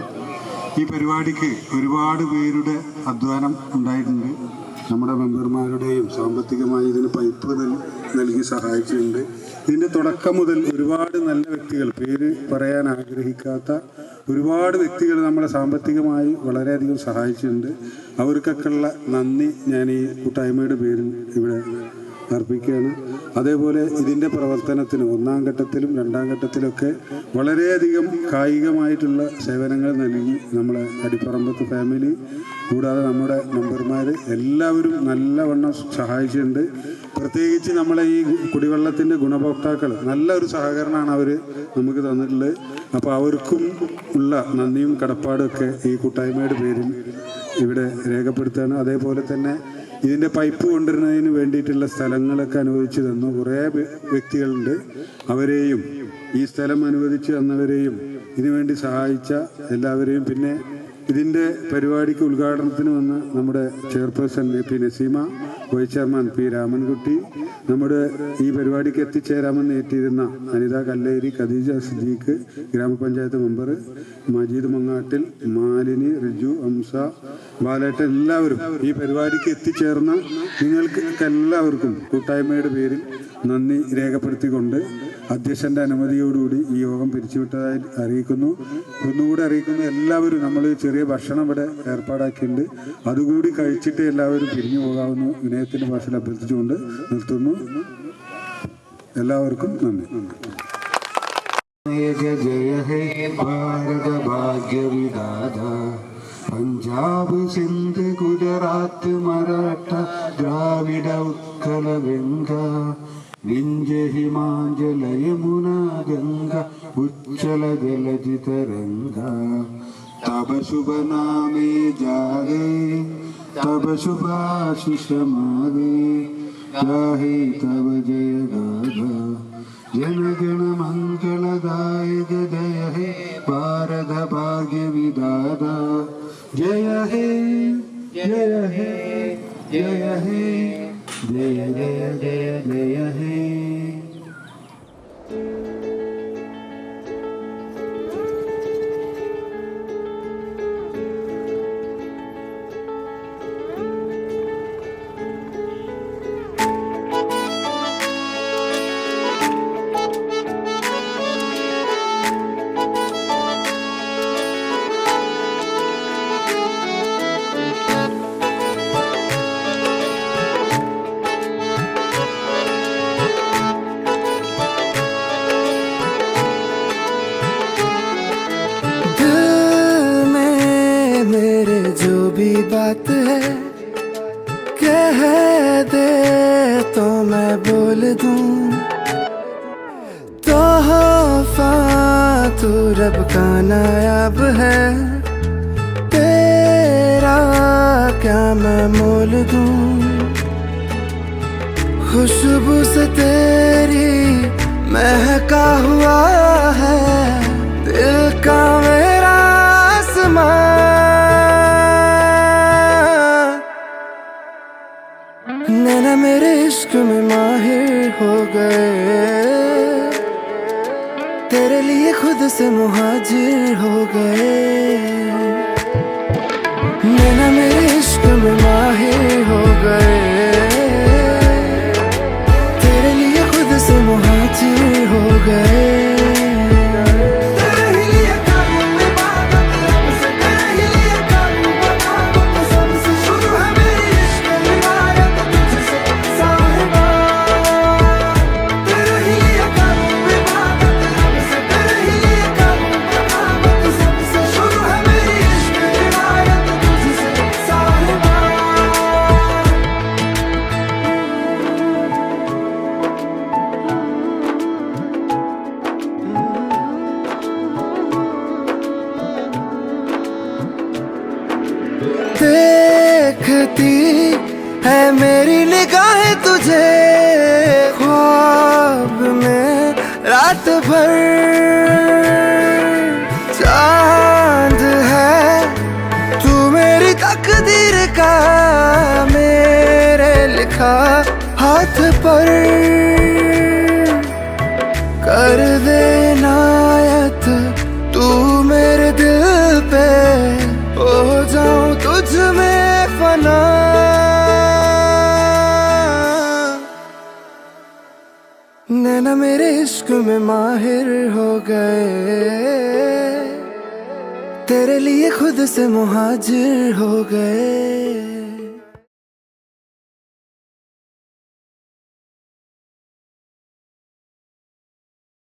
ഈ പരിപാടിക്ക് ഒരുപാട് പേരുടെ അധ്വാനം ഉണ്ടായിട്ടുണ്ട്. നമ്മുടെ മെമ്പർമാരുടെയും സാമ്പത്തികമായി ഇതിന് പൈപ്പ് നൽകി സഹായിച്ചിട്ടുണ്ട്. ഇതിൻ്റെ തുടക്കം മുതൽ ഒരുപാട് നല്ല വ്യക്തികൾ, പേര് പറയാൻ ആഗ്രഹിക്കാത്ത ഒരുപാട് വ്യക്തികൾ നമ്മളെ സാമ്പത്തികമായി വളരെയധികം സഹായിച്ചിട്ടുണ്ട്. അവർക്കൊക്കെയുള്ള നന്ദി ഞാൻ ഈ കൂട്ടായ്മയുടെ പേരിൽ ഇവിടെ അർപ്പിക്കുകയാണ്. അതേപോലെ ഇതിൻ്റെ പ്രവർത്തനത്തിന് 1ാം ഘട്ടത്തിലും 2ാം ഘട്ടത്തിലൊക്കെ വളരെയധികം കായികമായിട്ടുള്ള സേവനങ്ങൾ നൽകി നമ്മളെ അടിപ്പറമ്പത്ത് ഫാമിലി, കൂടാതെ നമ്മുടെ മെമ്പർമാർ എല്ലാവരും നല്ലവണ്ണം സഹായിച്ചിട്ടുണ്ട്. പ്രത്യേകിച്ച് നമ്മളെ ഈ കുടിവെള്ളത്തിൻ്റെ ഗുണഭോക്താക്കൾ നല്ലൊരു സഹകരണമാണ് അവർ നമുക്ക് തന്നിട്ടുള്ളത്. അപ്പോൾ അവർക്കും ഉള്ള നന്ദിയും കടപ്പാടും ഒക്കെ ഈ കൂട്ടായ്മയുടെ പേരിൽ ഇവിടെ രേഖപ്പെടുത്തുകയാണ്. അതേപോലെ തന്നെ ഇതിൻ്റെ പൈപ്പ് കൊണ്ടുവരുന്നതിന് വേണ്ടിയിട്ടുള്ള സ്ഥലങ്ങളൊക്കെ അനുവദിച്ചു തന്നു കുറേ വ്യക്തികളുണ്ട്. അവരെയും ഈ സ്ഥലം അനുവദിച്ചു തന്നവരെയും ഇതിനുവേണ്ടി സഹായിച്ച എല്ലാവരെയും, പിന്നെ ഇതിൻ്റെ പരിപാടിക്ക് ഉദ്ഘാടനത്തിന് വന്ന നമ്മുടെ chairperson P Naseema, vice chairman P Ramankutty, നമ്മുടെ ഈ പരിപാടിക്ക് എത്തിച്ചേരാമെന്ന് ഏറ്റിരുന്ന അനിത കല്ലേരി, ഖദീജ സിദ്ദീഖ്, ഗ്രാമപഞ്ചായത്ത് മെമ്പർ മജീദ് മങ്ങാട്ടിൽ, മാലിനി, റിജു, ഹംസ, ബാലേട്ടൻ, എല്ലാവരും ഈ പരിപാടിക്ക് എത്തിച്ചേർന്ന നിങ്ങൾക്ക് എല്ലാവർക്കും കൂട്ടായ്മയുടെ പേരിൽ നന്ദി രേഖപ്പെടുത്തിക്കൊണ്ട് അധ്യക്ഷൻ്റെ അനുമതിയോടുകൂടി ഈ യോഗം പിരിച്ചുവിട്ടതായി അറിയിക്കുന്നു. ഒന്നുകൂടി അറിയിക്കുന്നു, എല്ലാവരും നമ്മൾ ചെറിയ ഭക്ഷണം ഇവിടെ ഏർപ്പാടാക്കിയിട്ടുണ്ട്, അതുകൂടി കഴിച്ചിട്ട് എല്ലാവരും പിരിഞ്ഞു പോകാമെന്ന് വിനയത്തിൻ്റെ ഭാഷയിൽ അഭ്യർത്ഥിച്ചുകൊണ്ട് നിർത്തുന്നു. എല്ലാവർക്കും നന്ദി. ജയ ഹേ ഭാരത ഭാഗ്യ വിധാത, പഞ്ചാബ്, സിന്ധ്, ഗുജറാത്ത്, മറാഠ, ദ്രാവിഡ, ഉത്കല, ഗംഗ, വിഞ്ച, ഹിമാചല, യമുന, ഗംഗ, ഉജ്ജല ജലധി തരംഗ. തബ ശുഭ നാമേ ജാഗേ, തബ ശുഭാശിഷ മാഗേ, ജാഹേ തവ ജയ ഗാഥ. जनगण मंगलदायक जय हे भारत भाग्य विधाता, जय हे जय हे जय हे जय जय जय जय हे. बात है कह दे तो मैं बोल दूं, तोहफा तू रब का नायाब है, तेरा क्या मैं मोल दूं. खुशबू से तेरी महका हुआ है दिल का मेरा आसमां. नैना मेरे इश्क में माहिर हो गए, तेरे लिए खुद से मुहाजिर हो गए. नैना मेरे इश्क में माहिर हो गए, तेरे लिए खुद से मुहाजिर हो गए. देखती है मेरी निगाहें तुझे ख्वाब में रात भर, चांद है तू मेरी तकदीर का मेरे लिखा हाथ पर. कर दे इनायत तू मेरे दिल पे, हो जाऊं तुझ में फना. नैना मेरे इश्क में माहिर हो गए, तेरे लिए खुद से मुहाजिर हो गए.